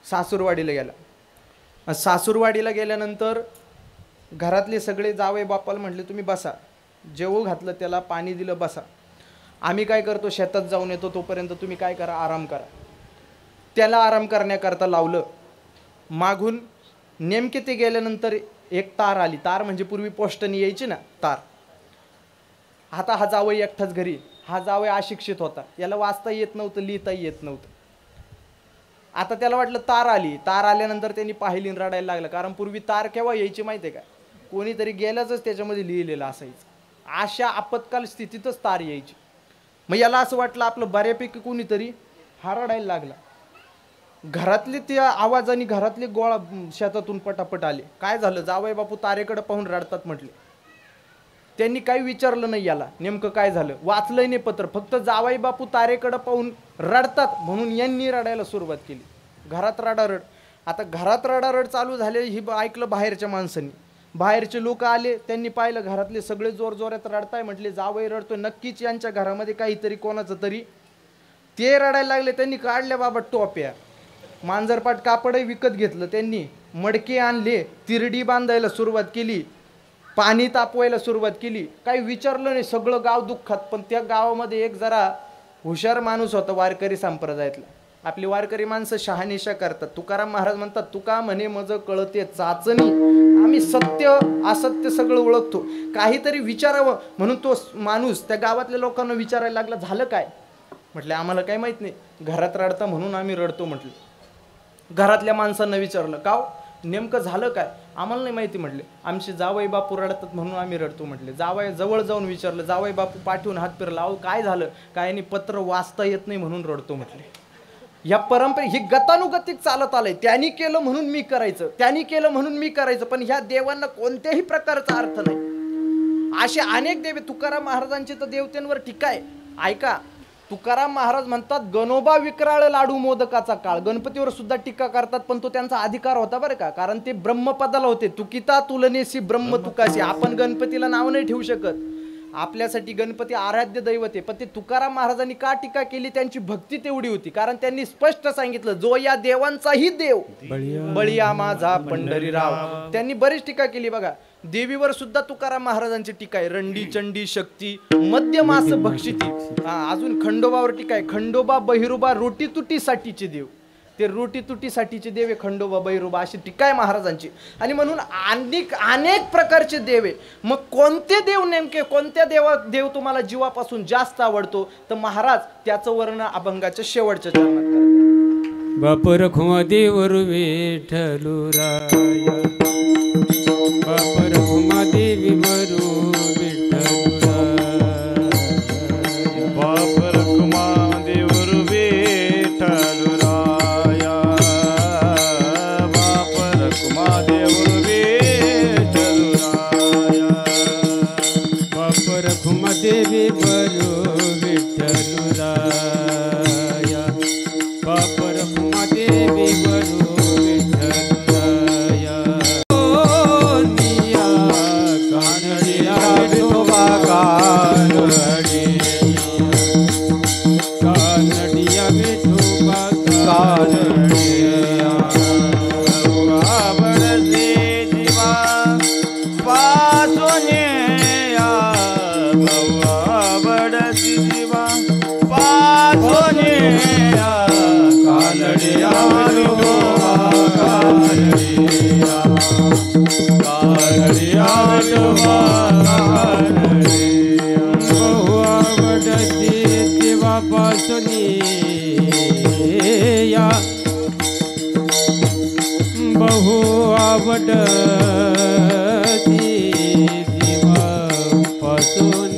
सासूरवाडीला गेला. सासूरवाडीला गेल्यानंतर घरातले सगळे जावई बापाला म्हटले तुम्ही बसा. जेवू घातलं त्याला, पाणी दिलं, बसा. आम्ही काय करतो शेतात जाऊन येतो, तोपर्यंत तुम्ही काय करा, आराम करा. त्याला आराम करण्याकरता लावलं. मागून नेमके ते गेल्यानंतर एक तार आली. तार म्हणजे पूर्वी पोस्टनी यायची ना तार. आता हा जावई एकटाच घरी. हा जावई अशिक्षित होता, याला वाचता येत नव्हतं, लिहिताही येत नव्हतं. आता त्याला वाटलं तार आली. तार आल्यानंतर त्यांनी पाहिली रडायला लागलं. कारण पूर्वी तार केव्हा यायची माहिती आहे का, कोणीतरी गेल्याच त्याच्यामध्ये लिहिलेलं असायचं. अशा आपत्काल स्थितीतच तार यायची. मग याला असं वाटलं आपलं बऱ्यापैकी कोणीतरी, हा रडायला लागला. घरातले त्या आवाजाने घरातले गोळा शेतातून पटापट आले. काय झालं, जावई बापू तारेकडे पाहून रडतात म्हटले. त्यांनी काही विचारलं नाही याला नेमकं काय झालं, वाचलंय नाही पत्र. फक्त जावई बापू तारेकडे पाहून रडतात म्हणून यांनी रडायला सुरुवात केली. घरात रडारड. आता घरात रडारड चालू झाले. ही ऐकलं बाहेरच्या माणसांनी. बाहेरचे लोक आले, त्यांनी पाहिलं घरातले सगळे जोर जोरात रडताय. म्हटले जावई रडतोय, नक्कीच यांच्या घरामध्ये काहीतरी कोणाचं तरी. ते रडायला लागले. त्यांनी काढल्या बाबा टोप्या, मांजरपाट कापडही विकत घेतलं. त्यांनी मडके आणले, तिरडी बांधायला सुरुवात केली, पाणी तापवायला सुरुवात केली. काही विचारलं नाही, सगळं गाव दुःखात. पण त्या गावामध्ये एक जरा हुशार माणूस होता वारकरी संप्रदायातला. आपली वारकरी माणसं शहानिशा करतात. तुकाराम महाराज म्हणतात, तुका म्हणे मज कळते चाचणी, आम्ही सत्य असत्य सगळं ओळखतो, काहीतरी विचारावं. म्हणून तो माणूस त्या गावातल्या लोकांना विचारायला लागला, झालं काय? म्हटलं आम्हाला काय माहित नाही, घरात रडता म्हणून आम्ही रडतो म्हटलं. घरातल्या माणसांना विचारलं, का नेमकं झालं काय? आम्हाला नाही माहिती म्हटले. आमचे जावई बापू रडतात म्हणून आम्ही रडतो म्हटले. जावई जवळ जाऊन विचारलं. जावई बापू पाठवून हात फिरला. अहो काय झालं? काय नाही, पत्र वाचता येत नाही म्हणून रडतो म्हटले. या परंपरे ही गतानुगतिक चालत आलंय. त्यांनी केलं म्हणून मी करायचं, त्यांनी केलं म्हणून मी करायचं. पण ह्या देवांना कोणत्याही प्रकारचा अर्थ नाही. असे अनेक देव. तुकाराम महाराजांची तर देवतेंवर टीका आहे. ऐका, तुकाराम महाराज म्हणतात, गणोबा विक्राळ लाडू मोदकाचा काळ. गणपतीवर सुद्धा टीका करतात, पण तो त्यांचा अधिकार होता बरं का. कारण ते ब्रह्मपदाला होते. तुकिता तुलनेसी ब्रह्म तुकाशी. आपण गणपतीला नाव नाही ठेवू शकत. आपल्यासाठी गणपती आराध्य दैवत आहे. पण ते तुकाराम महाराजांनी का टीका केली? त्यांची भक्ती तेवढी होती. कारण त्यांनी स्पष्ट सांगितलं, जो या देवांचाही देव बळीया माझा पंढरीराव. त्यांनी बरीच टीका केली बघा. देवीवर सुद्धा तुकाराम महाराजांची टीका आहे. रंडी चंडी शक्ती मध्य मास भक्षिती. अजून खंडोबावर टीका आहे. खंडोबा बहिरोबा रोटी तुटीसाठीचे देव. ते रोटी तुटीसाठीचे देव आहे खंडोबा बहिरोबा, अशी टीका आहे महाराजांची. आणि म्हणून अनेक प्रकारचे देव आहे. मग कोणते देव नेमके, कोणत्या देव तुम्हाला जीवापासून जास्त आवडतो? तर महाराज त्याचं वर्णन अभंगाच्या शेवटच्या चरणात करतात. बाप रखुमा देवर विठ्ठलू राया, बाप रखुमा देवी मरू विठ्ठलू राया, बाप रखुमा देवर विठ्ठलू राया, बाप रखुमा देवर विठ्ठलू राया, बाप रखुमा देवी मरू विठ्ठलू राया, बाप रखुमा देवी मरू विठ्ठलराया. कानडिया विठोबा कानडिया विठोबा कानडिया बडसे जीवापासून या बहु आवडती जीवापासून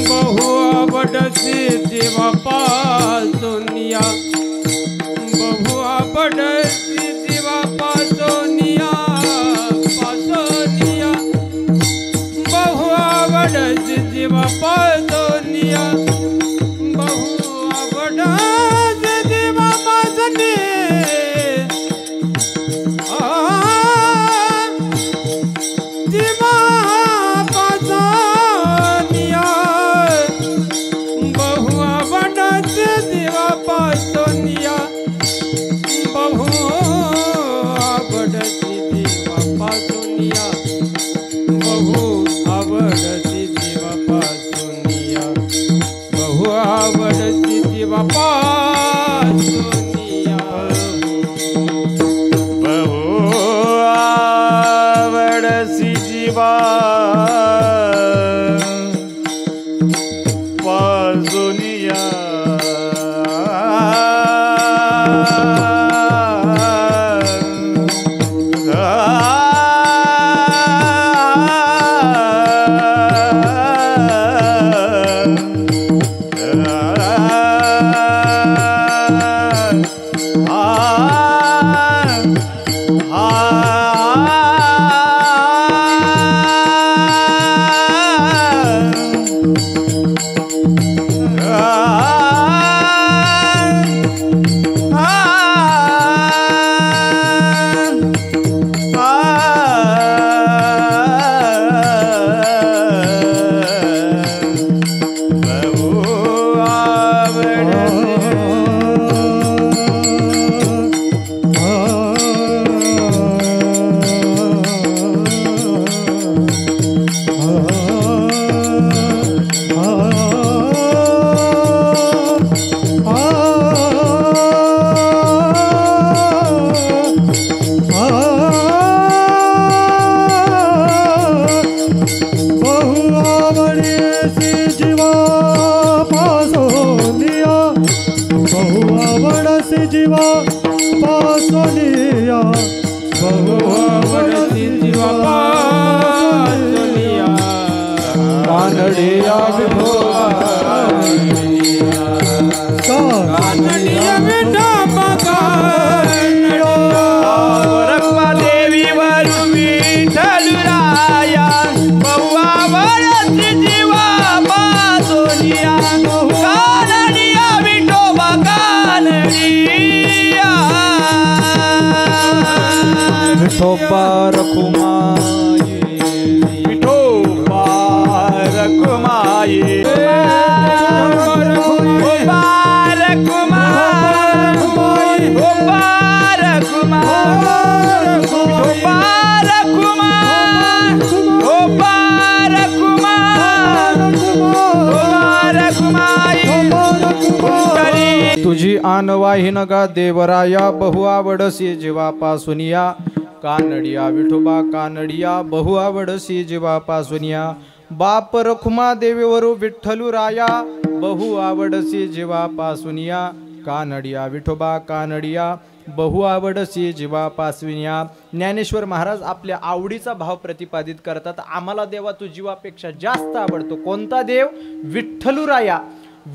बहु आवडती जीवापासून या बहु आवडती जीवापासून या बहु आवडती जीवापासून या बहु आवडती जीवापासून कानडिया विठोबा कानडिया विठोबा रखमा देवी वरु विठ्ठलराया बहु आवडती जीवापासूनिया कानडिया विठोबा कानडिया विठोबा रखुमाई विठोबा रखुमाई तुझी आनवाही नगा देवराया बहु आवडसी जीवापासूनिया कानडिया विठोबा कानडिया बहु आवडसी जीवापासूनिया बाप रखुमा देवीवरू विठ्ठलू राया बहु आवडसी जीवापासूनिया कानडिया विठोबा कानडिया बहु आवडसी जीवापासूनिया. ज्ञानेश्वर महाराज आपल्या आवडीचा भाव प्रतिपादित करतात. आम्हाला देवा तू जीवापेक्षा जास्त आवडतो. कोणता देव? विठ्ठलुराया.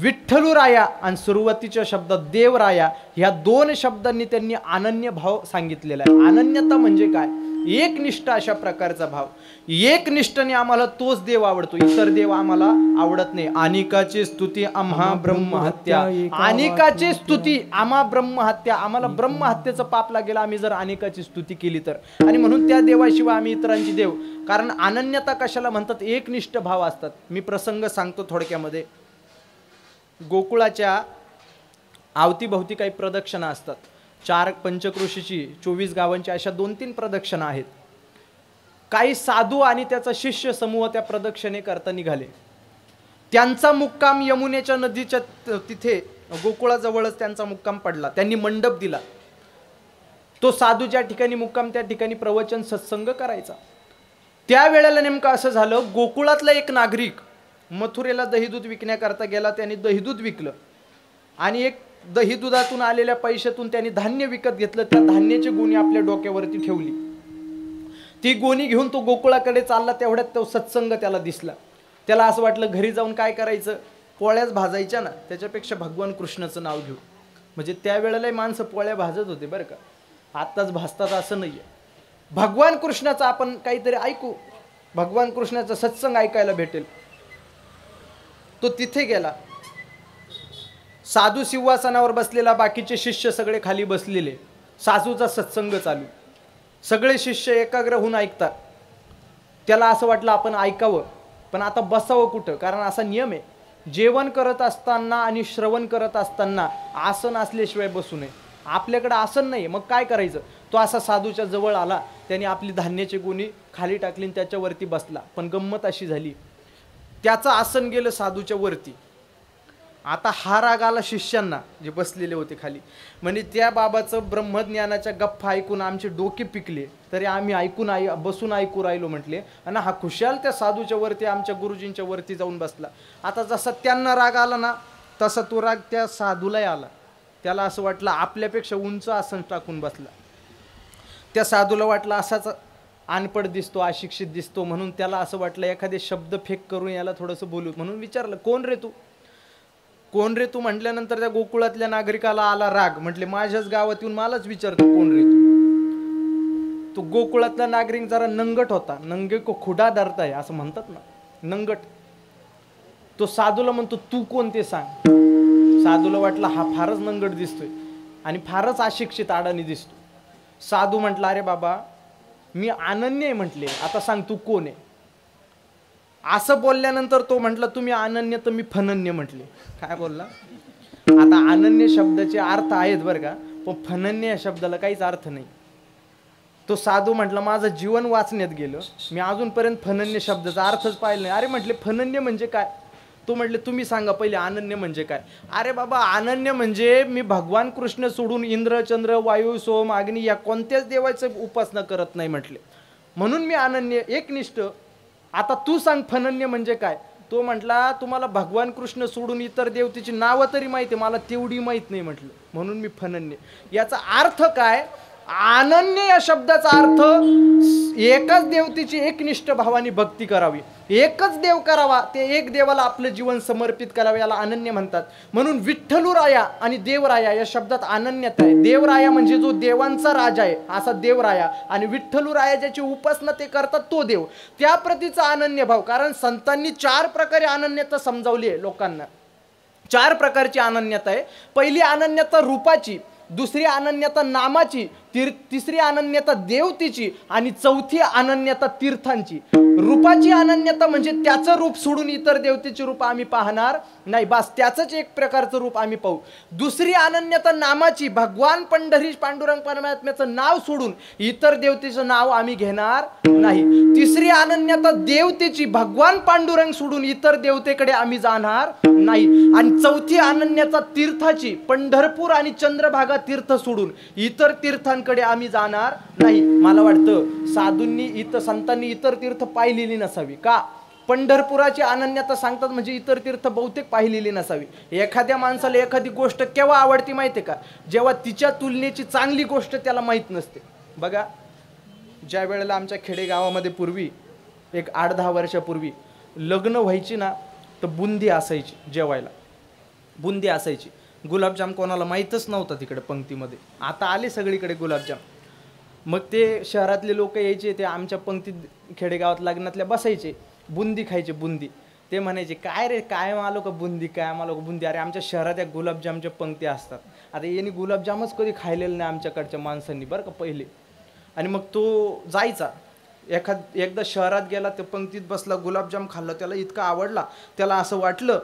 विठ्ठलुराया आणि सुरुवातीच्या शब्दात देवराया ह्या दोन शब्दांनी त्यांनी अनन्य भाव सांगितलेला आहे. अनन्यता म्हणजे काय? एकनिष्ठ अशा प्रकारचा भाव. एकनिष्ठने आम्हाला तोच देव आवडतो, इतर देव आम्हाला आवडत नाही. अनिकाची स्तुती आम्हा ब्रह्महत्या. अनिकाची स्तुती आम्हा ब्रह्महत्या. आम्हाला ब्रह्महत्येचं पाप लागेल आम्ही जर अनिकाची स्तुती केली तर. आणि म्हणून त्या देवाशिवाय आम्ही इतरांची देव. कारण अनन्यता कशाला म्हणतात? एकनिष्ठ भाव असतात. मी प्रसंग सांगतो थोडक्यामध्ये. गोकुळाच्या अवतीभोवती काही प्रदक्षिणा असतात. 4 पंचक्रोशीची 24 गावांची अशा 2-3 प्रदक्षिणा आहेत. काही साधू आणि त्याचा शिष्य समूह त्या प्रदक्षिणे करता निघाले. त्यांचा मुक्काम यमुनेच्या नदीच्या तिथे गोकुळाजवळच त्यांचा मुक्काम पडला. त्यांनी मंडप दिला. तो साधू ज्या ठिकाणी मुक्काम त्या ठिकाणी प्रवचन सत्संग करायचा. त्यावेळेला नेमकं असं झालं, गोकुळातला एक नागरिक मथुरेला दही दूध विकण्याकरता गेला. त्यांनी दही दूध विकलं आणि एक दही दुधातून आलेल्या पैशातून त्यांनी धान्य विकत घेतलं. त्या धान्याची गोणी आपल्या डोक्यावरती ठेवली. ती गोणी घेऊन तो गोकुळाकडे चालला. तेवढ्यात तो सत्संग त्याला दिसला. त्याला असं वाटलं घरी जाऊन काय करायचं, पोळ्याच भाजायच्या ना, त्याच्यापेक्षा भगवान कृष्णाचं नाव घेऊ. म्हणजे त्यावेळेला माणसं पोळ्या भाजत होते बरं का, आत्ताच भाजतात असं नाही आहे. भगवान कृष्णाचं आपण काहीतरी ऐकू, भगवान कृष्णाचा सत्संग ऐकायला भेटेल. तो तिथे गेला. साधू सिंहासनावर बसलेला, बाकीचे शिष्य सगळे खाली बसलेले, साधूचा सत्संग चालू. सगळे शिष्य एकाग्र होऊन ऐकतात. त्याला असं वाटलं आपण ऐकावं, पण आता बसावं कुठं, कारण असा नियम आहे जेवण करत असताना आणि श्रवण करत असताना आसन असल्याशिवाय बसू नये. आपल्याकडे आसन नाही, मग काय करायचं. तो असा साधूच्या जवळ आला. त्याने आपली धान्याची गोणी खाली टाकली आणि त्याच्यावरती बसला. पण गंमत अशी झाली, त्याचं आसन गेलं साधूच्या वरती. आता हा राग आला शिष्यांना जे बसलेले होते खाली. म्हणजे त्या बाबाचं ब्रह्मज्ञानाच्या गप्पा ऐकून आमचे डोके पिकले, तरी आम्ही बसून ऐकू राहिलो म्हटले. आणि हा खुशाल त्या साधूच्या वरती, आमच्या गुरुजींच्या वरती जाऊन बसला. आता जसा त्यांना राग आला ना, तसा तो राग त्या साधूलाही आला. त्याला असं वाटलं आपल्यापेक्षा उंच आसन टाकून बसला. त्या साधूला वाटलं असाच अनपढ दिसतो, अशिक्षित दिसतो, म्हणून त्याला असं वाटलं एखादे शब्द फेक करून याला थोडंसं बोलू. म्हणून विचारलं, कोण रे तू, कोण रे तू. म्हटल्यानंतर त्या गोकुळातल्या नागरिकाला आला राग. म्हटले माझ्याच गावात येऊन मलाच विचारतो कोण रे तू. तो गोकुळातला नागरिक जरा नंगट होता. नंगे को खुडा धरताय असं म्हणतात ना, नंगट. तो साधूला म्हणतो तू कोण ते सांग. साधूला वाटलं हा फारच नंगट दिसतोय आणि फारच अशिक्षित अडाणी दिसतो. साधू म्हटला अरे बाबा मी अनन्य आहे म्हटले, आता सांग तू कोण आहे. असं बोलल्यानंतर तो म्हटला तुम्ही अनन्य तर मी फनन्य म्हटले. काय बोलला. आता अनन्य शब्दाचे अर्थ आहेत बरं का, पण फनन्य या शब्दाला काहीच अर्थ नाही. तो साधू म्हटला माझं जीवन वाचण्यात गेलं, मी अजूनपर्यंत फनन्य शब्दाचा अर्थच पाहिला नाही. अरे म्हटले फनन्य म्हणजे काय. तो म्हटले तुम्ही सांगा पहिले अनन्य म्हणजे काय. अरे बाबा अनन्य म्हणजे मी भगवान कृष्ण सोडून इंद्र चंद्र वायू सोम अग्नी या कोणत्याच देवाचं उपासना करत नाही म्हटले, म्हणून मी अनन्य एकनिष्ठ. आता तू सांग फनन्य म्हणजे काय. तो म्हटला तुम्हाला भगवान कृष्ण सोडून इतर देवतेची नावं तरी माहिती, मला तेवढी माहीत नाही म्हटलं, म्हणून मी फनन्य. याचा अर्थ काय. अनन्य या शब्दाचा अर्थ एकाच देवतेची एकनिष्ठ भावाने भक्ती करावी, एकच देव करावा, ते एक देवाला आपलं जीवन समर्पित करावे, याला अनन्य म्हणतात. म्हणून विठ्ठलुराया आणि देवराया या शब्दात अनन्यता आहे. देवराया म्हणजे जो देवांचा राजा आहे असा देवराया, आणि विठ्ठलुराया ज्याची उपासना ते करतात तो देव, त्या प्रतीचा अनन्य भाव. कारण संतांनी 4 प्रकारे अनन्यता समजावली आहे लोकांना. 4 प्रकारची अनन्यता आहे. पहिली अनन्यता रूपाची, दुसरी अनन्यता नामाची, तिसरी अनन्यता देवतेची आणि चौथी अनन्यता तीर्थांची. रूपाची अनन्यता म्हणजे त्याचं रूप सोडून इतर देवतेचे रूप आम्ही पाहणार नाही, बस त्याचंच एक प्रकारचं रूप आम्ही पाहू. दुसरी अनन्यता नामाची, भगवान पंढरीश पांडुरंग परमात्म्याचं नाव सोडून इतर देवतेचं नाव आम्ही घेणार नाही. तिसरी अनन्यता देवतेची, भगवान पांडुरंग सोडून इतर देवतेकडे आम्ही जाणार नाही. आणि चौथी अनन्यता तीर्थाची, पंढरपूर आणि चंद्रभागा तीर्थ सोडून इतर तीर्थांकडे आम्ही जाणार नाही. मला वाटतं साधूंनी संतांनी इतर तीर्थ पाहिलेली नसावी का. पंढरपुराची अनन्यता सांगतात म्हणजे इतर तीर्थ बहुतेक पाहिलेली नसावी. एखाद्या माणसाला एखादी गोष्ट केव्हा आवडती माहिती आहे का, जेव्हा तिच्या तुलनेची चांगली गोष्ट त्याला माहीत नसते. बघा ज्या वेळेला आमच्या खेडेगावामध्ये पूर्वी एक 8-10 वर्षापूर्वी लग्न व्हायची ना, तर बुंदी असायची जेवायला, बुंदी असायची. गुलाबजाम कोणाला माहीतच नव्हता तिकडे पंक्तीमध्ये, आता आले सगळीकडे गुलाबजाम. मग ते शहरातले लोक यायचे, ते आमच्या पंक्तीत खेडेगावात लग्नातल्या बसायचे, बुंदी खायचे. बुंदी ते म्हणायचे काय रे काय आलो का बुंदी, काय आलो का बुंदी. अरे आमच्या शहरात या गुलाबजामच्या पंक्ती असतात. आता यांनी गुलाबजामच कधी खायलेलं नाही आमच्याकडच्या माणसांनी बरं का पहिले. आणि मग तो जायचा एकदा शहरात गेला, त्या पंक्तीत बसला, गुलाबजाम खाल्ला, त्याला इतका आवडला, त्याला असं वाटलं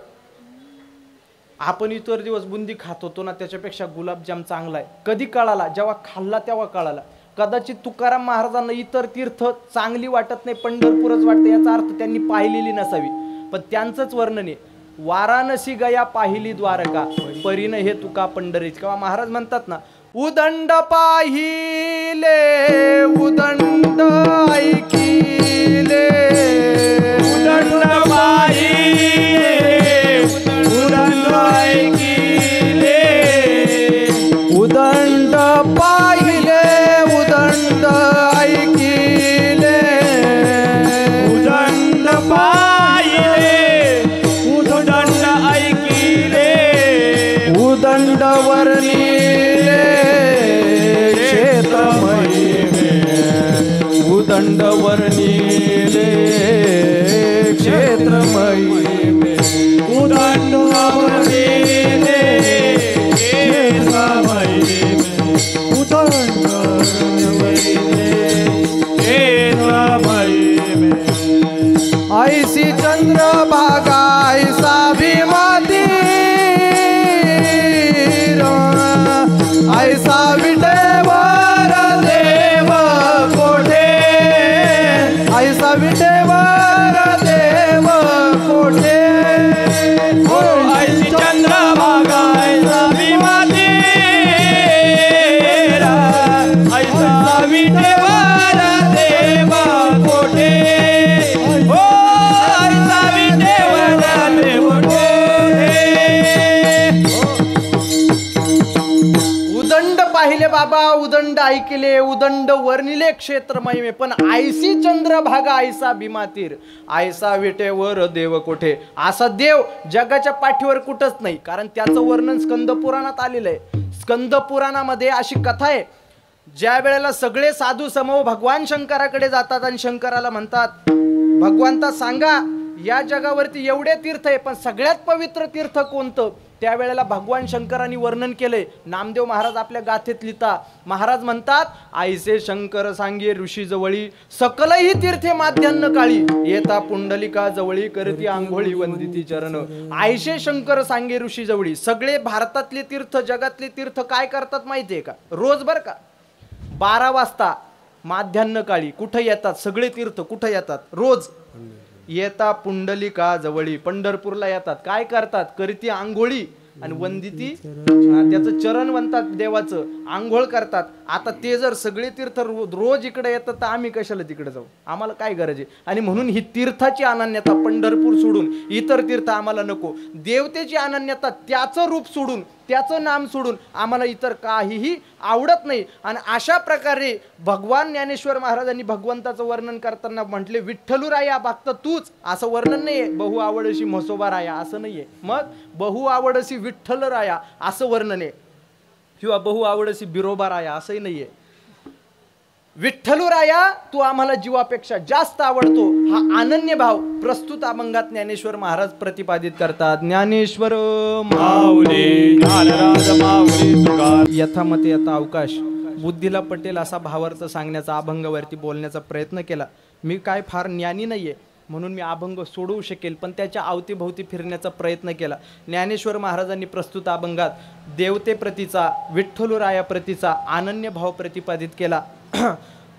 आपण इतर दिवस बुंदी खात होतो ना त्याच्यापेक्षा गुलाबजाम चांगला आहे. कधी कळाला, जेव्हा खाल्ला तेव्हा कळाला. कदाचित तुकाराम महाराजांना इतर तीर्थ चांगली वाटत नाही, पंढरपूरच वाटतं, याचा अर्थ त्यांनी पाहिलेली नसावी. पण त्यांचंच वर्णन आहे, वाराणसी गया पाहिली द्वारका, परीन हे तुका पंढरीच. किंवा महाराज म्हणतात ना, उदंड पाहिले उदंड ऐकिले पाहिले उदंड ऐकिले उदंड वर्णिले क्षेत्र महिमे उदंड वर्णिले क्षेत्र महिमे उदंड वर्णिले क्षेत्र महिमे उदंड वर्णिले क्षेत्र महिमे ऐसी चंद्रभागा ऐसा भीमाती ऐसा विटेवर देव कोठे ऐसा विटेवर देव कोठे हो ऐसी चंद्रभागा ऐसा भीमाती ऐसा विटेवर देव कोठे हो ऐसा विटेवर देव कोठे उदंड पाहिले बाबा उदंड ऐकले उदंड वर्णिले क्षेत्र महिमे पण ऐसी चंद्रभागा ऐसा भीमातीर ऐसा विटेवर देव कोठे असा देव जगाच्या पाठीवर कुठंच नाही कारण त्याचं वर्णन स्कंद पुराणात आलेलं आहे स्कंद पुराणामध्ये अशी कथा आहे ज्या वेळेला सगळे साधू समूह भगवान शंकराकडे जातात आणि शंकराला म्हणतात भगवंता सांगा या जगावरती एवढे तीर्थ आहे पण सगळ्यात पवित्र तीर्थ कोणतं त्यावेळेला भगवान शंकरांनी वर्णन केले नामदेव महाराज आपल्या गाथेत लिहिता महाराज म्हणतात आईसे शंकर सांगे ऋषी जवळी सकलही तीर्थे माध्यान्न काळी येता पुंडलिका जवळी करती आंघोळी वंदिती चरण आईसे शंकर सांगे ऋषी जवळी सगळे भारतातले तीर्थ जगातले तीर्थ काय करतात माहितीये का रोज बर का 12 वाजता माध्यान्न काळी कुठे येतात सगळे तीर्थ कुठे येतात रोज येता पुंडलिका जवळी पंढरपूरला येतात काय करतात करती आंघोळी आणि वंदिती त्याचं चरण म्हणतात देवाचं आंघोळ करतात आता ते जर सगळे तीर्थ रोज इकडे येतात तर आम्ही कशाला तिकडे जाऊ आम्हाला काय गरज आहे आणि म्हणून ही तीर्थाची अनन्यता पंढरपूर सोडून इतर तीर्थ आम्हाला नको देवतेची अनन्यता त्याचं रूप सोडून त्याचं नाम सोडून आम्हाला इतर काहीही आवडत नाही आणि अशा प्रकारे भगवान ज्ञानेश्वर महाराजांनी भगवंताचं वर्णन करताना म्हटले विठ्ठलुराया भक्त तूच असं वर्णन नाहीये बहु आवडशी म्हसोबा राया असं नाहीये मग बहु आवडशी विठ्ठल राया असं वर्णन आहे किंवा बहु आवडशी बिरोबा राया असंही नाहीये विठ्ठलुराया तू आम्हाला जीवापेक्षा जास्त आवडतो हा अनन्य भाव प्रस्तुत अभंगात ज्ञानेश्वर महाराज प्रतिपादित करतात ज्ञानेश्वर माऊली ज्ञानराज माऊली तुकार यथामते यथा अवकाश बुद्धीला पटेल असा भावार्थ सांगण्याचा अभंगावरती बोलण्याचा प्रयत्न केला मी काय फार ज्ञानी नाहीये म्हणून मी अभंग सोडवू शकेल पण त्याच्या अवतीभोवती फिरण्याचा प्रयत्न केला ज्ञानेश्वर महाराजांनी प्रस्तुत अभंगात देवतेप्रतीचा विठ्ठलुराया प्रतीचा अनन्य भाव प्रतिपादित केला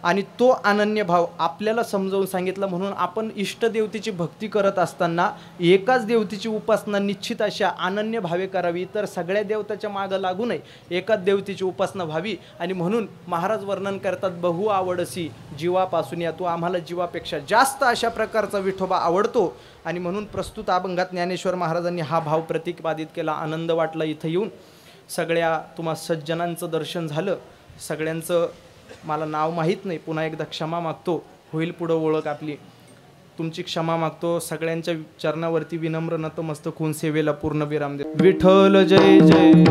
आणि तो अनन्य भाव आपल्याला समजावून सांगितलं म्हणून आपण इष्टदेवतेची भक्ती करत असताना एकाच देवतेची उपासना निश्चित अशा अनन्य भावे करावी तर सगळ्या देवताच्या मागं लागू नये एकाच देवतेची उपासना व्हावी आणि म्हणून महाराज वर्णन करतात बहु आवडसी जीवापासून या तो आम्हाला जीवापेक्षा जास्त अशा प्रकारचा विठोबा आवडतो आणि म्हणून प्रस्तुत अभंगात ज्ञानेश्वर महाराजांनी हा भाव प्रतिपादित केला आनंद वाटला इथं येऊन सगळ्या तुम्हा सज्जनांचं दर्शन झालं सगळ्यांचं मला नाव माहीत नाही पुन्हा एकदा क्षमा मागतो होईल पुढं ओळख आपली तुमची क्षमा मागतो सगळ्यांच्या चरणावरती विनम्र नतमस्तक होऊन सेवेला पूर्ण विराम दे विठ्ठल जय जय